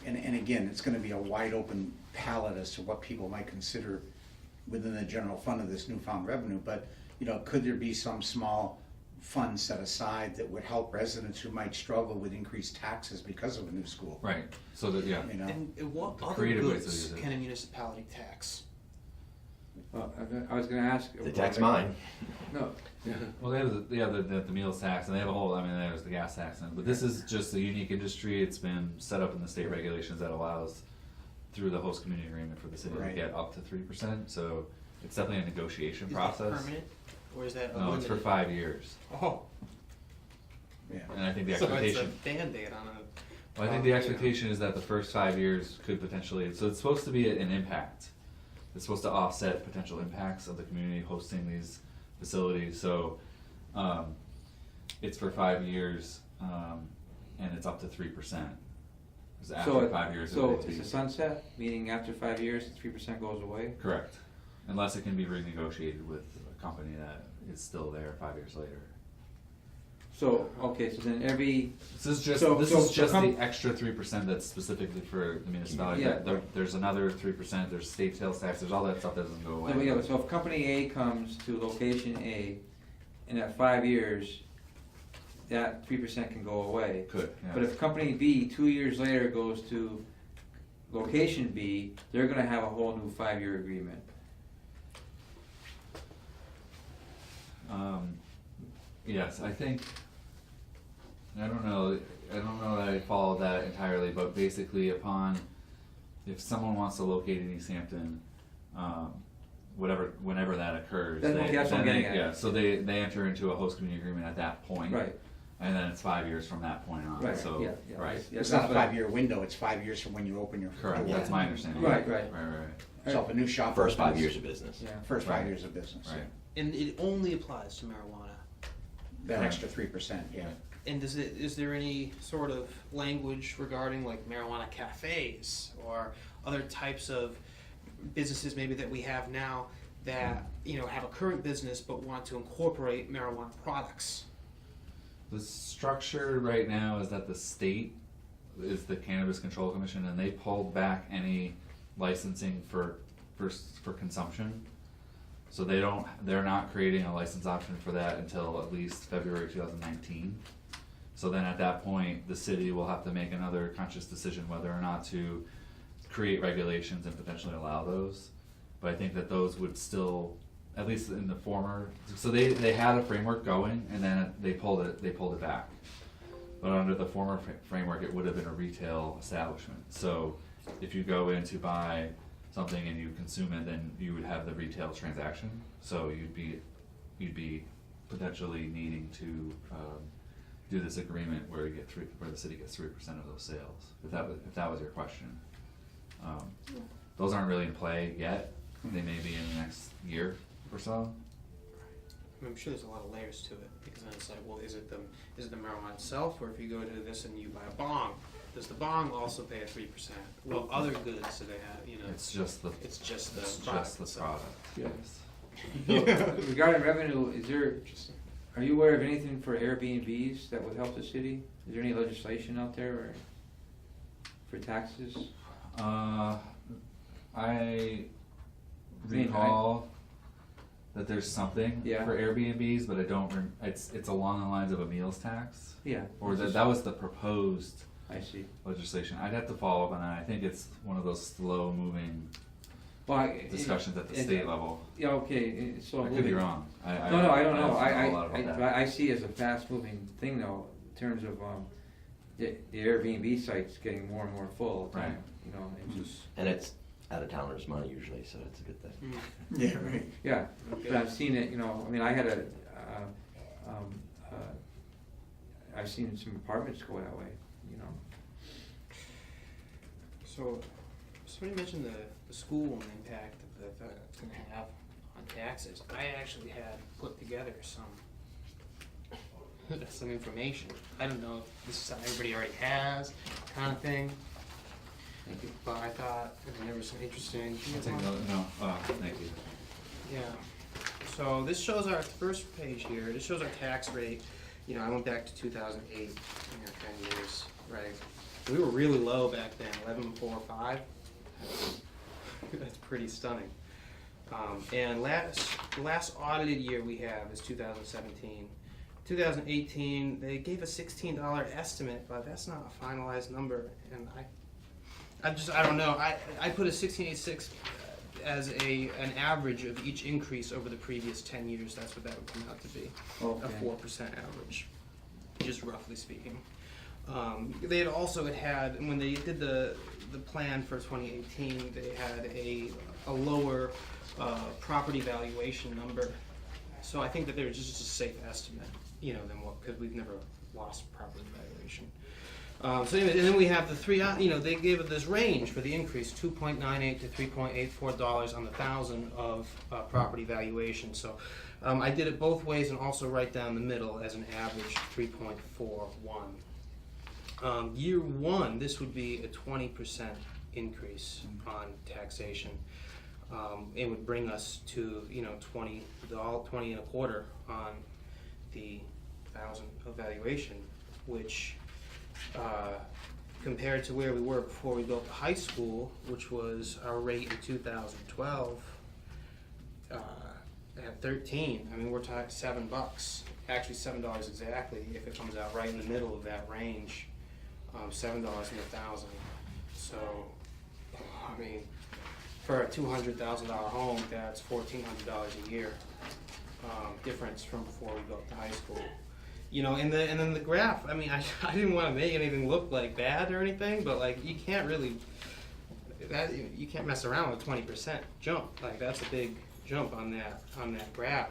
and again, it's gonna be a wide open palette as to what people might consider within the general fund of this newfound revenue, but, you know, could there be some small fund set aside that would help residents who might struggle with increased taxes because of a new school? Right, so that, yeah, You know, And what The other creative ways to goods use it. can a municipality tax? Well, I was gonna ask. The tax mine. No, well, they have the meals tax, and they have a whole, I mean, there's the gas tax, but this is just a unique industry, it's been set up in the state regulations that allows, through the host community agreement for the city to Right. get up to 3%, so it's definitely a negotiation Is process. that permanent, or is that a No, it's for limited- 5 years, Oh, yeah. and I think the so it's a expectation, Band-Aid on a. well, I think the expectation is that the first 5 years could potentially, so it's supposed to be an impact. It's supposed to offset potential impacts of the community hosting these facilities, so, it's for 5 years, and it's up to 3%. Because after 5 years, it so would it's be, a sunset, meaning after 5 years, 3% goes away? correct, unless it can be renegotiated with a company that is still there 5 years later. So, okay, so then every, This is just, So- this so- is so just com- the extra 3% that's specifically for the municipality. Yeah, There's another 3%, there's state sales tax, there's all that stuff that doesn't go away. yeah, so if company A comes to location A, and at 5 years, that 3% can go away. Could, yeah. But if company B, 2 years later, goes to location B, they're gonna have a whole new 5-year agreement. Yes, I think, I don't know that I follow that entirely, but basically if someone wants to locate in East Hampton, whenever that occurs. That's what I'm getting at. Yeah, so they enter into a host community agreement at that point. Right. And then it's 5 years from that point on, Right, so, yeah, yeah. right. Yeah, It's not a that's what- 5-year window, it's 5 years from when you open your. Correct, that's my understanding. Right, right. Right. So if a new shop. First 5 opens, years of business. Yeah. First Right. 5 years of business, yeah. Right. And it only applies to marijuana. That Right. extra 3%, yeah. And is there any sort of language regarding like marijuana cafes or other types of businesses maybe that we have now that, you know, have a current business but want to incorporate marijuana products? The structure right now is that the state is the Cannabis Control Commission, and they pulled back any licensing for consumption. So they're not creating a license option for that until at least February 2019. So then at that point, the city will have to make another conscious decision whether or not to create regulations and potentially allow those. But I think that those would still, at least in the former, so they had a framework going and then they pulled it back. But under the former framework, it would have been a retail establishment. So if you go in to buy something and you consume it, then you would have the retail transaction. So you'd be potentially needing to do this agreement where where the city gets 3% of those sales. If that was your question, those aren't really in play yet. They may be in the next year or so. I'm sure there's a lot of layers to it, because then it's like, well, is it the marijuana itself, or if you go to this and you buy a bong, does the bong also pay a 3%? Well, other goods do they have, you know? It's just the product product. Yeah. Yes. So, regarding revenue, are you aware of anything for Airbnbs that would help the city? Is there any legislation out there or for taxes? I recall that there's something Yeah. for Airbnbs, but I don't. It's along the lines of a meals tax, Yeah. or that was the proposed I see. legislation. I'd have to follow up on that. I think it's one of those slow-moving Well, discussions at the state level. Yeah, okay, so. I could be wrong. No, I don't know. a lot about that. I see it as a fast-moving thing though, in terms of, the Airbnb sites getting more and more full. Right. You know, and just, And it's out-of-towners' money usually, so it's a good thing. Yeah, right. yeah, Okay. but I've seen it, you know, I mean, I had I've seen some apartments go that way, you know. So, somebody mentioned the school and the impact that it's gonna have on taxes. I actually had put together some information. I don't know if this is something everybody already has, kind of thing, Thank you. but I thought, there was some interesting. I'll take another. No, thank you. Yeah, so this shows our first page here, this shows our tax rate. You know, I went back to 2008, you know, 10 years, right? We were really low back then, 11.45. That's pretty stunning. And the last audited year we have is 2017. 2018, they gave a $16 estimate, but that's not a finalized number, and I don't know. I put a 16.86 as an average of each increase over the previous 10 years. That's what that would come out to be, Okay. a 4% average, just roughly speaking. They had when they did the plan for 2018, they had a lower property valuation number. So I think that they're just a safe estimate, you know, than what, because we've never lost property valuation. So anyway, and then we have the three, you know, they gave it this range for the increase, $2.98 to $3.84 on the $1,000 of property valuation. So I did it both ways and also right down the middle as an average, 3.41. Year one, this would be a 20% increase on taxation. It would bring us to, you know, $20 and a quarter on the $1,000 of valuation, which compared to where we were before we built the high school, which was our rate in 2012 at 13. I mean, we're talking $7, actually $7 exactly if it comes out right in the middle of that range. $7 and 1,000. So I mean, for a $200,000 home, that's $1,400 a year difference from before we built the high school. You know, and then the graph. I mean, I didn't want to make anything look like bad or anything, but like you can't really you can't mess around with 20% jump. Like that's a big jump on that graph.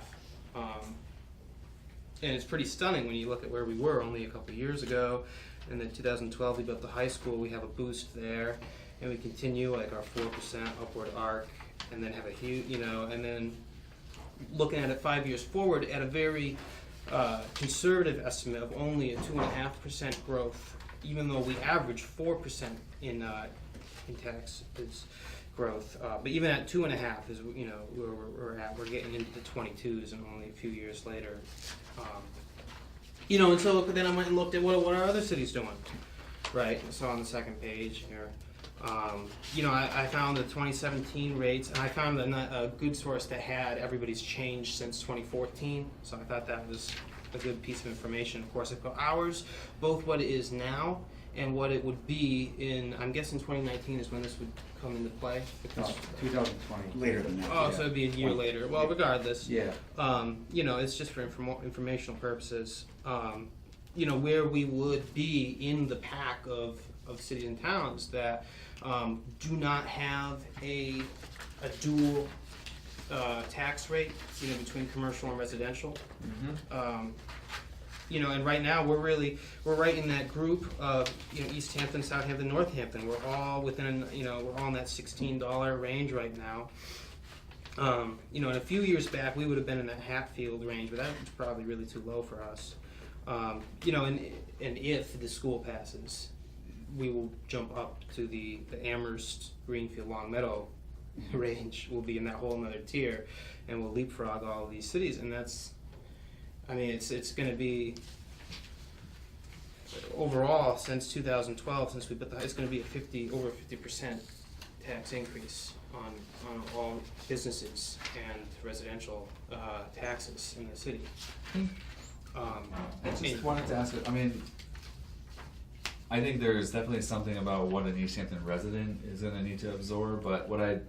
And it's pretty stunning when you look at where we were only a couple of years ago. And then 2012 we built the high school. We have a boost there, and we continue like our 4% upward arc, and then have a huge, you know, and then looking at it 5 years forward at a very conservative estimate of only a 2.5% growth, even though we average 4% in tax growth. But even at 2.5 is, you know, where we're at. We're getting into the 22s, and only a few years later. You know, and so then I went and looked at what are other cities doing, right? So on the second page here, you know, I found the 2017 rates, and I found a good source that had everybody's change since 2014. So I thought that was a good piece of information. Of course, I put ours, both what it is now and what it would be in, I'm guessing 2019 is when this would come into play. No, 2020. Later than that. Oh, so it'd be a year later. Well, regardless. Yeah. You know, it's just for informational purposes. You know, where we would be in the pack of cities and towns that do not have a dual tax rate, you know, between commercial and residential. Mm-hmm. You know, and right now we're right in that group of, you know, East Hampton, Southampton, Northampton. We're all within, you know, we're all in that $16 range right now. You know, and a few years back we would have been in that Hatfield range, but that was probably really too low for us. You know, and if the school passes, we will jump up to the Amherst, Greenfield, Longmeadow range. We'll be in that whole other tier, and we'll leapfrog all of these cities, and that's, I mean, it's going to be, overall, since 2012, since we put it's going to be over 50% tax increase on all businesses and residential taxes in the city. I just wanted to ask, I mean, I think there's definitely something about what an East Hampton resident is going to need to absorb, but what I'm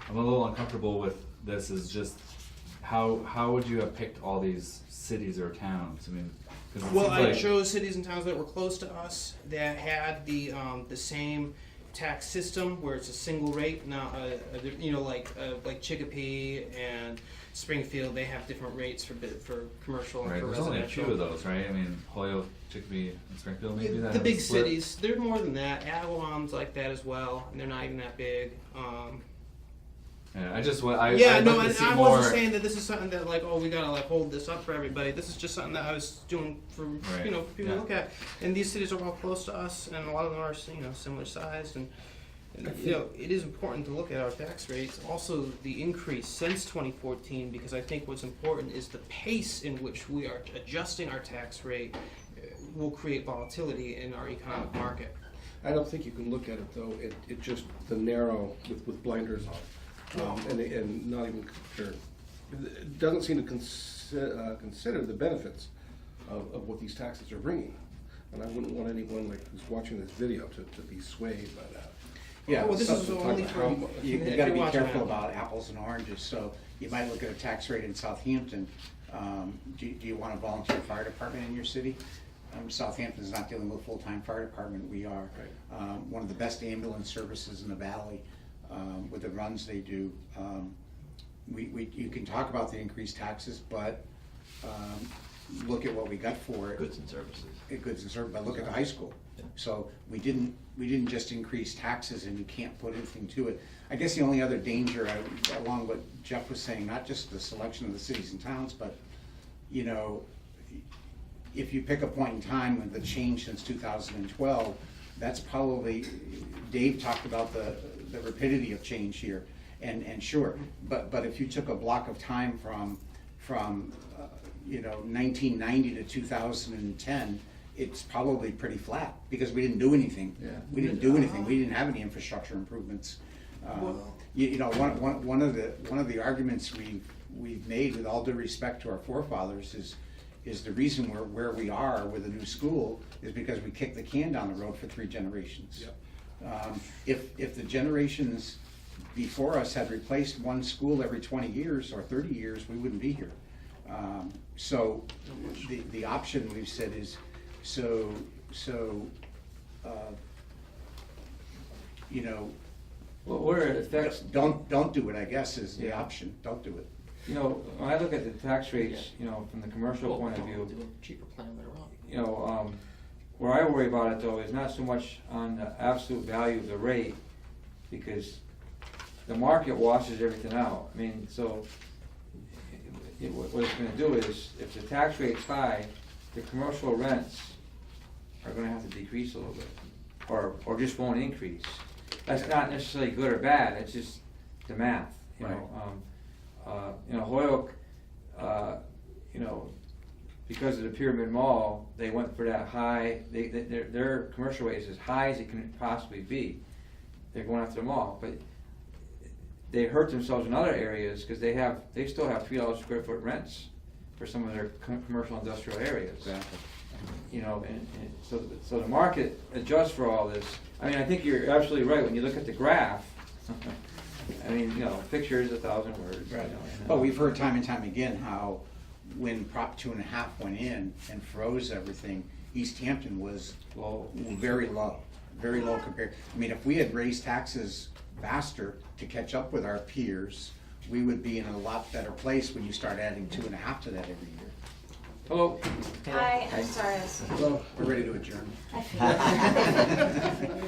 a little uncomfortable with this is just how would you have picked all these cities or towns? I mean, 'cause it Well, seems I like, chose cities and towns that were close to us, that had the same tax system where it's a single rate. Now, you know, like Chicopee and Springfield, they have different rates for commercial and right, for there's only a residential. few of those, right? I mean, Holyoke, Chicopee, and Springfield, maybe that The have a big split. cities, they're more than that. Avalon's like that as well, and they're not even that big. Yeah, I'd like to see I more. wasn't saying that this is something that like, oh, we gotta like hold this up for everybody. This is just something that I was doing for Right, you know, people yeah. to look at. And these cities are all close to us, and a lot of them are, you know, similar sized. And you know, it is important to look at our tax rates. Also, the increase since 2014, because I think what's important is the pace in which we are adjusting our tax rate will create volatility in our economic market. I don't think you can look at it though, it just, the narrow with blinders on. And not even consider, it doesn't seem to consider the benefits of what these taxes are bringing. And I wouldn't want anyone like who's watching this video to be swayed by that. Yeah, Well, this is Something only like for how- You if gotta you're be watching careful that. about apples and oranges, so you might look at a tax rate in Southampton. Do you want a volunteer fire department in your city? Southampton's not dealing with a full-time fire department, we are. One of the best ambulance services in the valley, with the runs they do. You can talk about the increased taxes, but look at what we got for it. Goods and services. Goods and services, but look at the high school. So we didn't just increase taxes and you can't put anything to it. I guess the only other danger, along what Jeff was saying, not just the selection of the cities and towns, but, you know, if you pick a point in time with the change since 2012, that's probably, Dave talked about the rapidity of change here, and sure, but if you took a block of time from you know, 1990 to 2010, it's probably pretty flat, because we didn't do anything. Yeah. We didn't do anything, we didn't have any infrastructure improvements. You know, one of the arguments we've made, with all due respect to our forefathers, is the reason we're where we are with a new school is because we kicked the can down the road for 3 generations. Yep. If the generations before us had replaced one school every 20 years or 30 years, we wouldn't be here. So the option we've said is, you know, Well, where it affects, don't do it, I guess, is the Yeah. option, don't do it. you know, when I look at the tax rates, you know, from the commercial point of view, Do a cheaper plan later on. you know, where I worry about it though is not so much on the absolute value of the rate, because the market washes everything out. I mean, so what it's gonna do is, if the tax rate's high, the commercial rents are gonna have to decrease a little bit, or just won't increase. That's not necessarily good or bad, it's just the math, you know. You know, Hoyoke, you know, because of the Pyramid Mall, they went for that high, their commercial rate is as high as it can possibly be. They're going after the mall, but they hurt themselves in other areas, because they still have $3 square foot rents for some of their commercial industrial areas. Exactly. You know, and so the market adjusts for all this. I mean, I think you're absolutely right, when you look at the graph, I mean, you know, picture is 1,000 words. Right. You know, and, But we've heard time and time again how when Prop 2.5 went in and froze everything, East Hampton was very low compared. I mean, if we had raised taxes faster to catch up with our peers, we would be in a lot better place when you start adding 2.5 to that every year. Hello. Hi, I'm sorry. Well, we're ready to adjourn. I figured.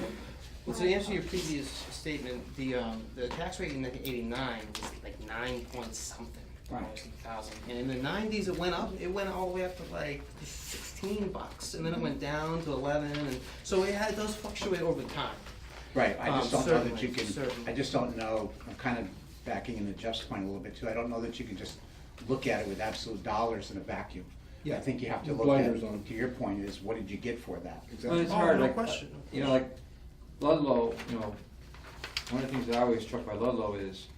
Well, so to answer your previous statement, the tax rate in 1989 was like 9 point something Right. thousand, and in the 90s it went up. It went all the way up to like $16, and then it went down to 11, and so it does fluctuate over time. Right, I just don't know that you can, Certainly. I just don't know, I'm kind of backing into Jeff's point a little bit too, I don't know that you can just look at it with absolute dollars in a vacuum. Yeah. I think you have to With look at, blinders on. to your point, is what did you get for that? Well, it's Oh, hard, no like, question. you know, like Ludlow, you know, one of the things that I always struck by Ludlow is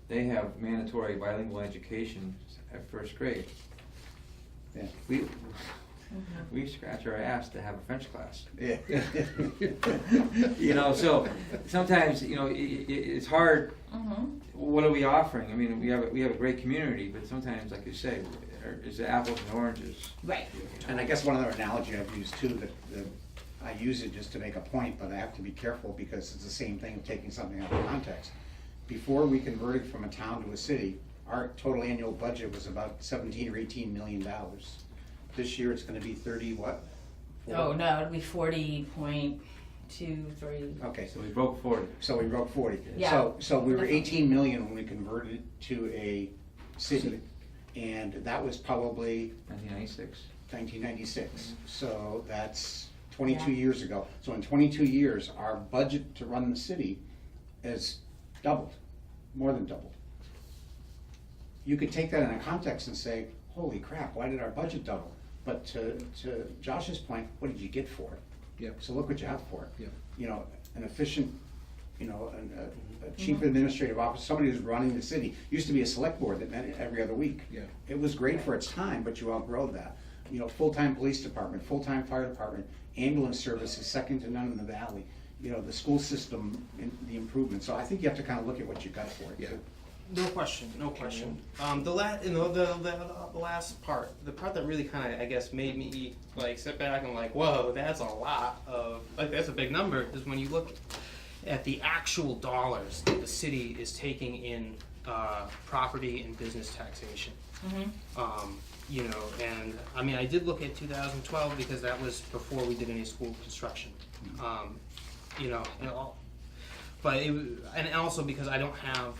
they have mandatory bilingual education at first grade. Yeah. We scratch our ass to have a French class. Yeah. You know, so sometimes, you know, it's hard, what are we offering? I mean, we have a great community, but sometimes, like you say, it's apples and oranges. Right. And I guess one other analogy I've used too, that I use it just to make a point, but I have to be careful because it's the same thing of taking something out of context. Before we converted from a town to a city, our total annual budget was about 17 or 18 million dollars. This year it's gonna be 30 what? Oh, no, it'd be 40.23. Okay, So we broke 40. so we broke 40. Yeah. So we were Definitely. 18 million when we converted to a city. And that was probably 1996. 1996. So that's 22 Yeah. years ago. So in 22 years, our budget to run the city has doubled, more than doubled. You could take that in a context and say, holy crap, why did our budget double? But to Josh's point, what did you get for it? Yeah. So look what you have for it. Yeah. You know, an efficient, you know, a chief administrative officer, somebody who's running the city. Used to be a select board that met every other week. Yeah. It was great for its time, but you outgrow that. You know, full-time police department, full-time fire department, ambulance service is second to none in the valley. You know, the school system, the improvement. So I think you have to kind of look at what you got for it. Yeah. too. No question, no question. The last part, the part that really kind of, I guess, made me like sit back and like, whoa, that's a lot of, like, that's a big number, is when you look at the actual dollars that the city is taking in property and business taxation. You know, and I mean, I did look at 2012 because that was before we did any school construction. You know, but it was, and also because I don't have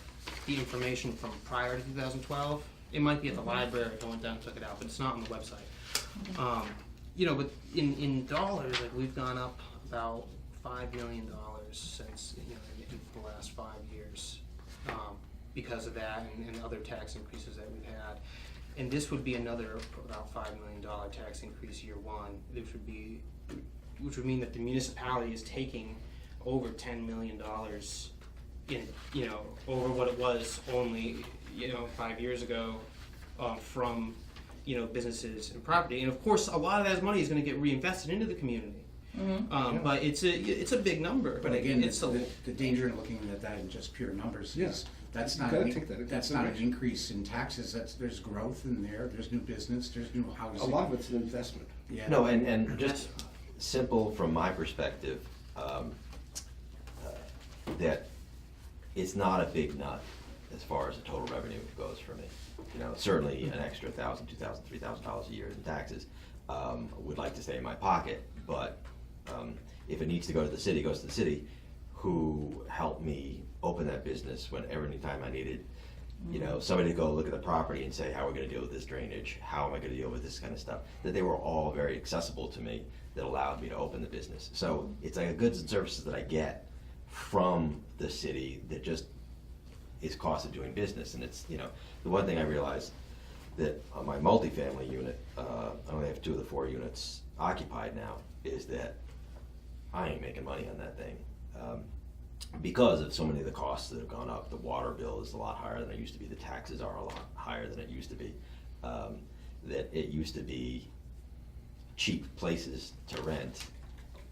the information from prior to 2012. It might be at the library. I went down and took it out, but it's not on the website. You know, but in dollars, like, we've gone up about $5 million since, you know, in the last 5 years, because of that and other tax increases that we've had. And this would be another about $5 million tax increase year one. Which would mean that the municipality is taking over $10 million in, you know, over what it was only, you know, 5 years ago, from, you know, businesses and property. And of course, a lot of that money is going to get reinvested into the community. But it's a big number. But Like, again, it's a, the danger in looking at that in just pure numbers Yeah. is that's You not, gotta take that into that's not an consideration. increase in taxes, there's growth in there's new business, there's new housing. A lot of it's an investment. Yeah. No, and just simple from my perspective, that it's not a big nut as far as the total revenue goes for me. You know, certainly an extra $1,000, $2,000, $3,000 a year in taxes, would like to stay in my pocket, but, if it needs to go to the city, it goes to the city, who helped me open that business any time I needed, you know, somebody to go look at the property and say, how are we gonna deal with this drainage? How am I gonna deal with this kind of stuff? That they were all very accessible to me, that allowed me to open the business. So it's like a goods and services that I get from the city that just is cost of doing business. And it's, you know, the one thing I realized that on my multifamily unit, I only have 2 of the 4 units occupied now, is that I ain't making money on that thing. Because of so many of the costs that have gone up. The water bill is a lot higher than it used to be, the taxes are a lot higher than it used to be. That it used to be cheap places to rent,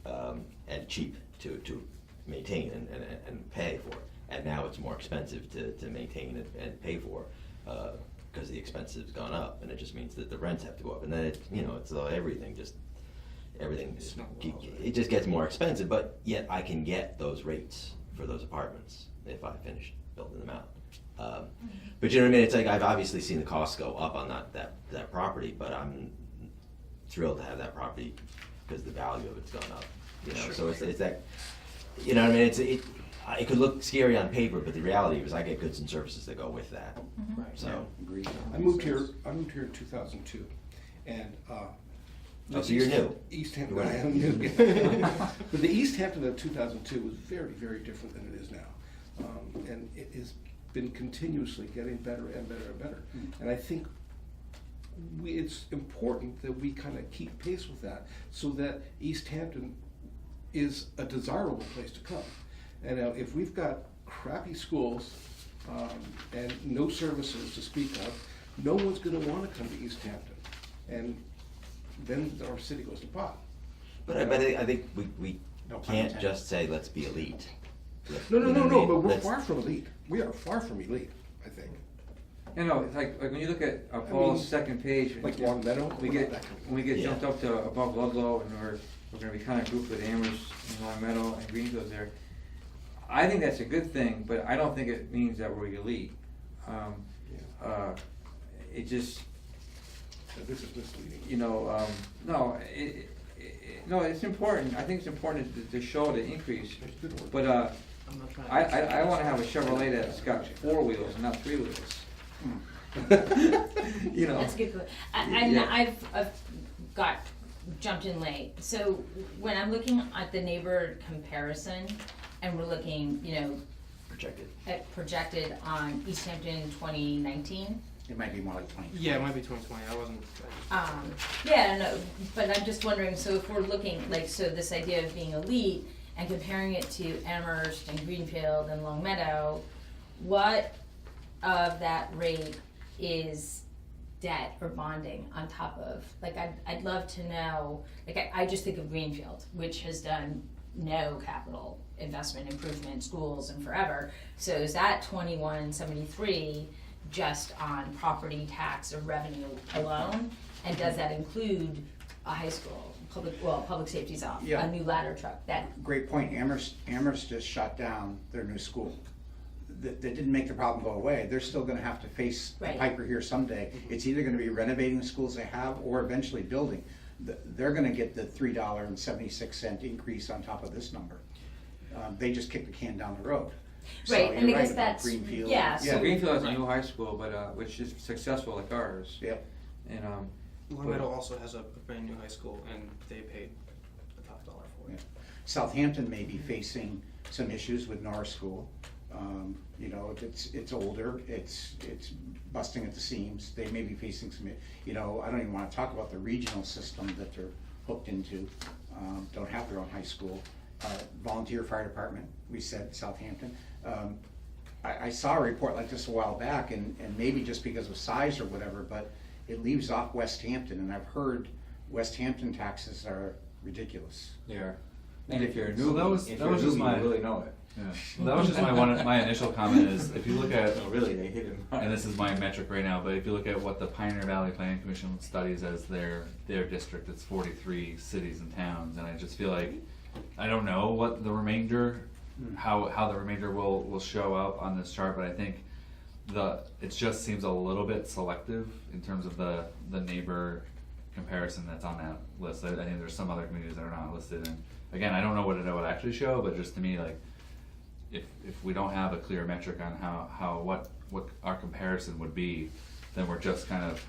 and cheap to maintain and pay for. And now it's more expensive to maintain and pay for, because the expense has gone up, and it just means that the rents have to go up. And then it's everything it just gets more expensive, but yet I can get those rates for those apartments if I finish building them out. But you know what I mean? It's like I've obviously seen the costs go up on that property, but I'm thrilled to have that property because the value of it's gone up. You know, so it's that. You know what I mean? It could look scary on paper, but the reality is I get goods and services that go with that. right. So. Agreed. I moved here in 2002, and, Oh, so you're new. East Hampton, I am new. But the East Hampton of 2002 was very, very different than it is now. And it has been continuously getting better and better and better. And I think it's important that we kind of keep pace with that, so that East Hampton is a desirable place to come. And if we've got crappy schools, and no services to speak of, no one's gonna wanna come to East Hampton. And then our city goes to pot. But I think we No pun can't intended. just say, let's be elite. No, You know what I mean? but we're Let's- far from elite. We are far from elite, I think. You know, it's like when you look at Paul's second page. Like Long Meadow, We we're get, not that kind of- when we get Yeah. jumped up to above Ludlow, and we're gonna be kind of grouped with Amherst and Long Meadow and Greenfield's there. I think that's a good thing, but I don't think it means that we're elite. It just, This is misleading. you know, no, no, it's important, I think it's important to show the increase, That's a good word. but, I'm not trying I wanna have a Chevrolet that's got 4 wheels and not 3 wheels. You know. That's a good point. And Yeah. I've got jumped in late. So when I'm looking at the neighbor comparison, and we're looking, Projected. at projected on East Hampton 2019. It might be more like 20. Yeah, it might be 2020. I wasn't. Yeah, no, but I'm just wondering, so if we're looking, so this idea of being elite and comparing it to Amherst and Greenfield and Long Meadow, what of that rate is debt or bonding on top of? I'd love to know, I just think of Greenfield, which has done no capital investment improvement, schools and forever. So is that 2173 just on property tax or revenue alone? And does that include a high school, public safety's off, Yeah. a new ladder truck, that, Great point. Amherst just shut down their new school. That didn't make the problem go away. They're still gonna have to face the Right. piper here someday. It's either gonna be renovating the schools they have or eventually building. They're gonna get the $3.76 increase on top of this number. They just kicked the can down the road. So right, and I you're guess right about that's, Greenfield. yeah, Yeah, so, Greenfield has a new high school, but, which is successful like ours. Yep. And, Long Meadow also has a brand new high school, and they paid the top dollar for it. Yeah. Southampton may be facing some issues with Norris School. It's older, it's busting at the seams. They may be facing some, I don't even wanna talk about the regional system that they're hooked into. Don't have their own high school. Volunteer fire department, we said Southampton. I saw a report like this a while back, and maybe just because of size or whatever, but it leaves off West Hampton, and I've heard West Hampton taxes are ridiculous. Yeah. And if you're a So newbie, that was if you're a just newbie, my- you really know it. Yeah. Well, that was just my initial comment is, if you look at, No, really, they hit him. and this is my metric right now, but if you look at what the Pioneer Valley Planning Commission studies as their district, it's 43 cities and towns, and I just feel like, I don't know what the remainder, how the remainder will show up on this chart, but I think it just seems a little bit selective in terms of the neighbor comparison that's on that list. I think there's some other communities that are not listed, and again, I don't know what it would actually show, but just to me, like, if we don't have a clear metric on what our comparison would be, then we're just kind of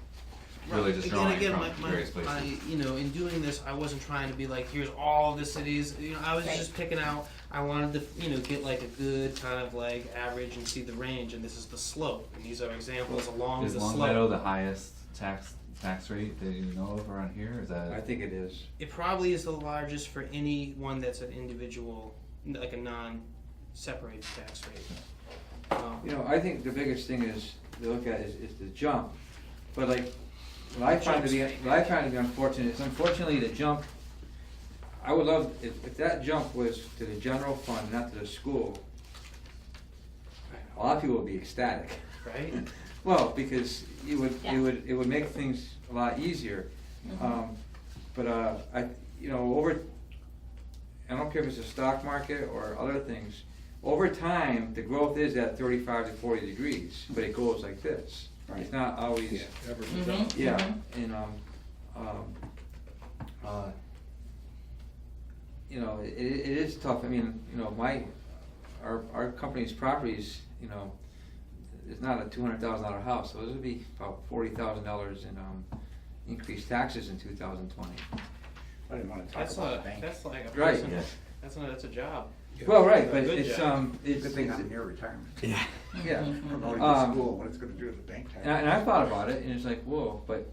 really just drawing from various places. You know, in doing this, I wasn't trying to be like, here's all the cities. You know, I was Right. just picking out. I wanted to, you know, get like a good kind of like average and see the range. And this is the slope. And these are examples along Is the Long slope. Meadow the highest tax rate that you know of around here? Is I that? think it is. It probably is the largest for any one that's an individual, like a non-separated tax rate. You know, I think the biggest thing is to look at is the jump. But like, what I find to be unfortunate is unfortunately the jump, I would love, if that jump was to the general fund, not to the school, a lot of people would be ecstatic. Right? Well, because it Yeah. would make things a lot easier. But you know, I don't care if it's the stock market or other things, over time, the growth is at 35 to 40 degrees, but it goes like this. Right. It's not always, Yeah, average Mhm. down. yeah, and, you know, it is tough. I mean, you know, our company's properties, you know, it's not a $200,000 house, so this would be about $40,000 in, increased taxes in 2020. I didn't wanna talk about the bank. That's like a Right. person. Yeah. That's a job. Well, right, but Good it's, job. it's, Good thing I'm near retirement. Yeah. yeah. Promoting the Um, school, what it's gonna do to the bank tax. And I thought about it, and it's like, whoa, but,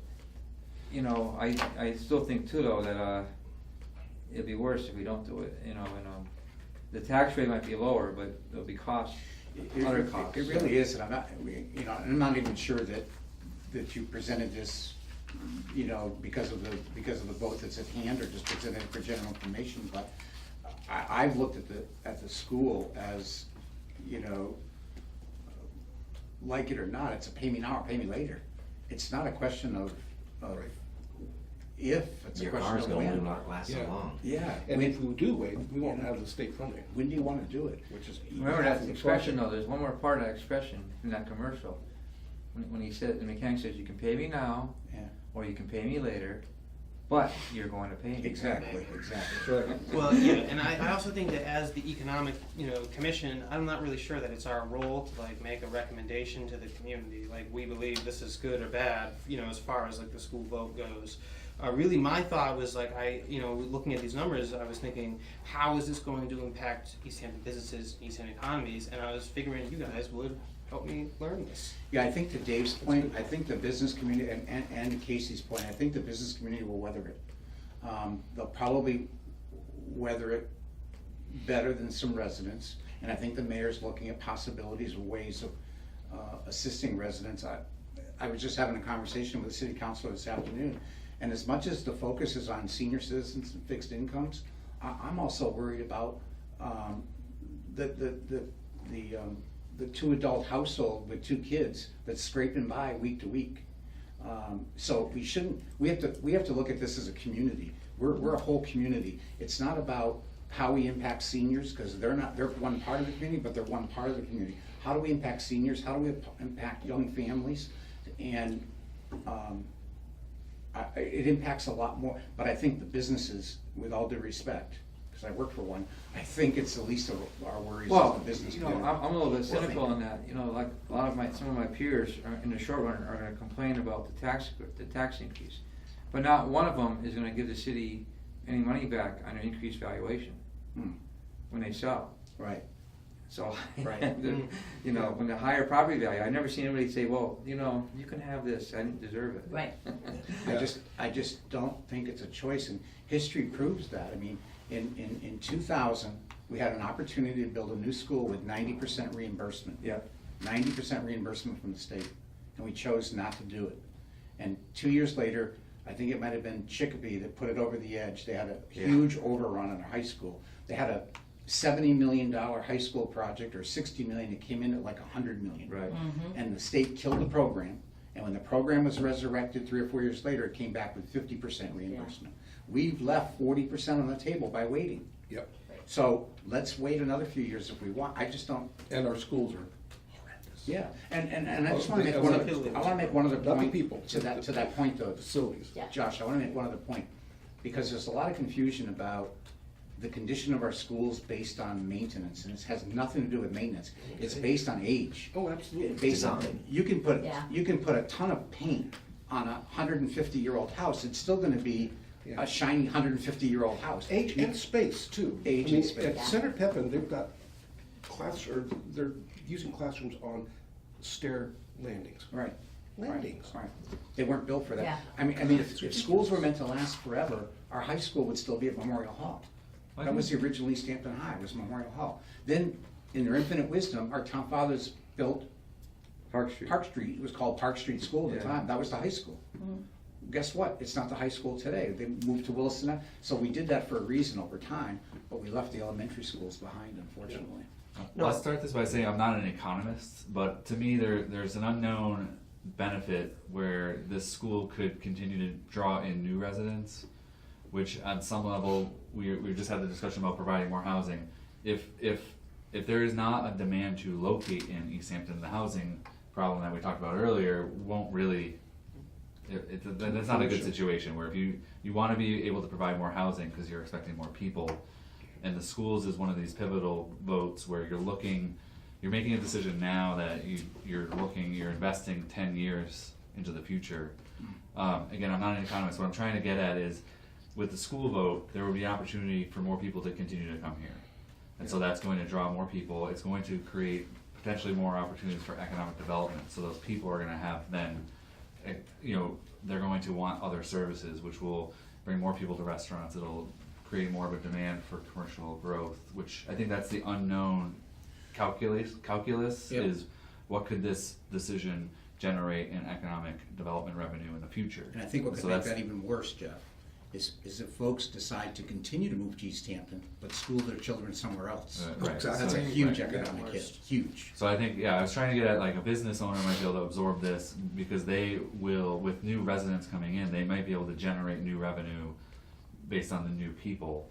you know, I still think too, though, that, it'd be worse if we don't do it, you know, and, the tax rate might be lower, but there'll be costs, other costs. It really is, and I'm not even sure that you presented this, you know, because of the vote that's at hand, or just presented it for general information, but I've looked at the school as, you know, like it or not, it's a pay me now or pay me later. It's not a question of if, it's a Your question car's of gonna when. not last so Yeah. long. Yeah, And if we do wait, we won't have the state funding, when do you wanna do it? which is. Remember that half the expression, project. though, there's one more part of that expression in that commercial. When he said, the mechanic says, you can pay me now, Yeah, or you can pay me later, but you're going to pay me. exactly. That's right. Well, yeah, and I also think that as the economic, you know, commission, I'm not really sure that it's our role to like make a recommendation to the community, like we believe this is good or bad, you know, as far as like the school vote goes. Really, my thought was like, you know, looking at these numbers, I was thinking, how is this going to impact East Hampton businesses, East Hampton economies? And I was figuring you guys would help me learn this. Yeah, I think to Dave's point, I think the business community, and to Casey's point, I think the business community will weather it. They'll probably weather it better than some residents, and I think the mayor's looking at possibilities of ways of assisting residents. I was just having a conversation with the city councilor this afternoon, and as much as the focus is on senior citizens and fixed incomes, I'm also worried about the two adult household with two kids that's scraping by week to week. So we have to look at this as a community. We're a whole community. It's not about how we impact seniors, because they're one part of the community, but they're one part of the community. How do we impact seniors? How do we impact young families? And it impacts a lot more, but I think the businesses, with all due respect, because I work for one, I think it's the least of our worries as Well, the business you know, community. I'm a little bit cynical on that, you know, like a lot of some of my peers in the short run are gonna complain about the tax increase. But not one of them is gonna give the city any money back on an increased valuation when they sell. Right. So, Right. you know, when the higher property value, I've never seen anybody say, well, you know, you can have this, I didn't deserve it. Right. I just don't think it's a choice, and history proves that. I mean, in 2000, we had an opportunity to build a new school with 90% reimbursement. Yeah. 90% reimbursement from the state, and we chose not to do it. And 2 years later, I think it might have been Chicopee that put it over the edge. They had a huge overrun on a high school. They had a $70 million high school project, or $60 million, it came in at like $100 million. Right. And the state killed the program, and when the program was resurrected 3 or 4 years later, it came back with 50% reimbursement. We've left 40% on the table by waiting. Yep, So let's wait another few years if we want. I just don't, and our schools are horrendous. yeah, and I just wanna make Oh, one they- other, I wanna make one other Not the point. people. To that point though, Facilities. Yeah. Josh, I wanna make one other point, because there's a lot of confusion about the condition of our schools based on maintenance, and it has nothing to do with maintenance. It's based on age. Oh, absolutely. Based on, Design. you can put, Yeah. you can put a ton of paint on a 150-year-old house, it's still gonna be Yeah. a shiny 150-year-old house. Age and space too. Age I mean, and space. At Center Pepin, they've got they're using classrooms on stair landings. Right. Landings. Right. They weren't built for that. Yeah. I mean, if schools were meant to last forever, our high school would still be at Memorial Hall. That was the original East Hampton High, was Memorial Hall. Then, in their infinite wisdom, our town fathers built Park Street. Park Street. It was called Park Street School at the Yeah. time. That was the high school. Guess what? It's not the high school today. They moved to Williston. So we did that for a reason over time, but we left the elementary schools behind, unfortunately. I'll start this by saying I'm not an economist, but to me there's an unknown benefit where this school could continue to draw in new residents, which on some level we just had the discussion about providing more housing. If there is not a demand to locate in East Hampton, the housing problem that we talked about earlier won't really. That's not a good situation where if you want to be able to provide more housing because you're expecting more people, and the schools is one of these pivotal votes where you're making a decision now that you're investing 10 years into the future. Again, I'm not an economist. What I'm trying to get at is with the school vote, there will be an opportunity for more people to continue to come here. And so that's going to draw more people. It's going to create potentially more opportunities for economic development. So those people are going to have then, they're going to want other services, which will bring more people to restaurants. It'll create more of a demand for commercial growth, which I think that's the unknown calculus Yep. is what could this decision generate in economic development revenue in the future. And I think what could So make that's- that even worse, Jeff, is if folks decide to continue to move to East Hampton, but school their children somewhere else. Right. Exactly. That's a So- huge Right. economic hit, huge. So I think, I was trying to get at like a business owner might be able to absorb this because they will, with new residents coming in, they might be able to generate new revenue based on the new people.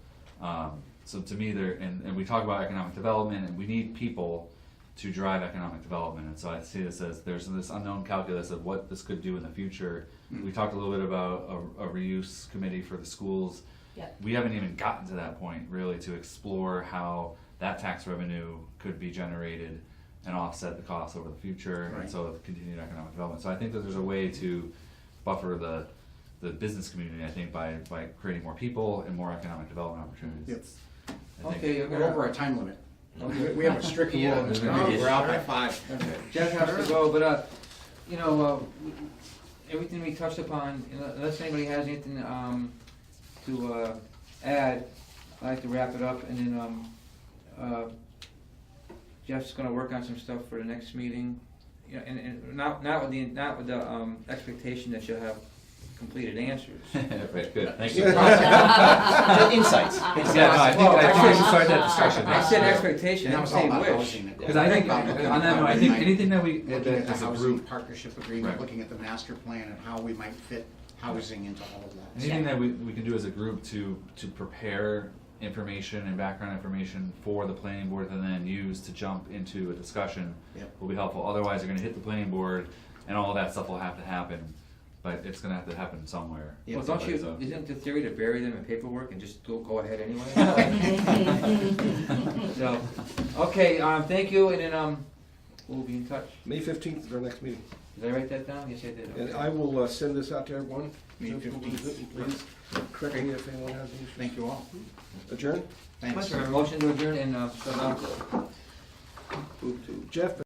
So to me, and we talk about economic development and we need people to drive economic development. And so I see this as there's this unknown calculus of what this could do in the future. We talked a little bit about a reuse committee for the schools. Yep. We haven't even gotten to that point really to explore how that tax revenue could be generated and offset the costs over the future, Right. and so continued economic development. So I think that there's a way to buffer the business community, I think, by creating more people and more economic development opportunities. Yep. It's- I think- Okay, We're over our time limit. We have a strict rule Yeah. in this Oh, committee. We're out by sure. 5. Jeff has to go, but, everything we touched upon, unless anybody has anything, to, add, I'd like to wrap it up, and then, Jeff's gonna work on some stuff for the next meeting. And not with the expectation that you'll have completed answers. Right, good, thank you. Insights. Yeah, no, I think I should start that discussion. I said expectation, And I that was didn't all say about wish. housing. Because I think, on that note, I think anything that we, Looking that at the as a housing group, partnership agreement, Right. looking at the master plan and how we might fit housing into all of that. anything that we can do as a group to prepare information and background information for the planning board and then use to jump into a discussion Yep. will be helpful. Otherwise, you're gonna hit the planning board and all that stuff will have to happen, but it's gonna have to happen somewhere. Yeah. Well, don't you, So- isn't the theory to bury them in paperwork and just go ahead anyway? So, okay, thank you, and then, we'll be in touch. May 15th is our next meeting. Did I write that down? Yes, I did. And Okay. I will send this out to everyone. May So we'll 15th. visit, and please correct me if anyone has any issues. Thank you all. Adjourn? Thanks. Motion to adjourn and, Jeff?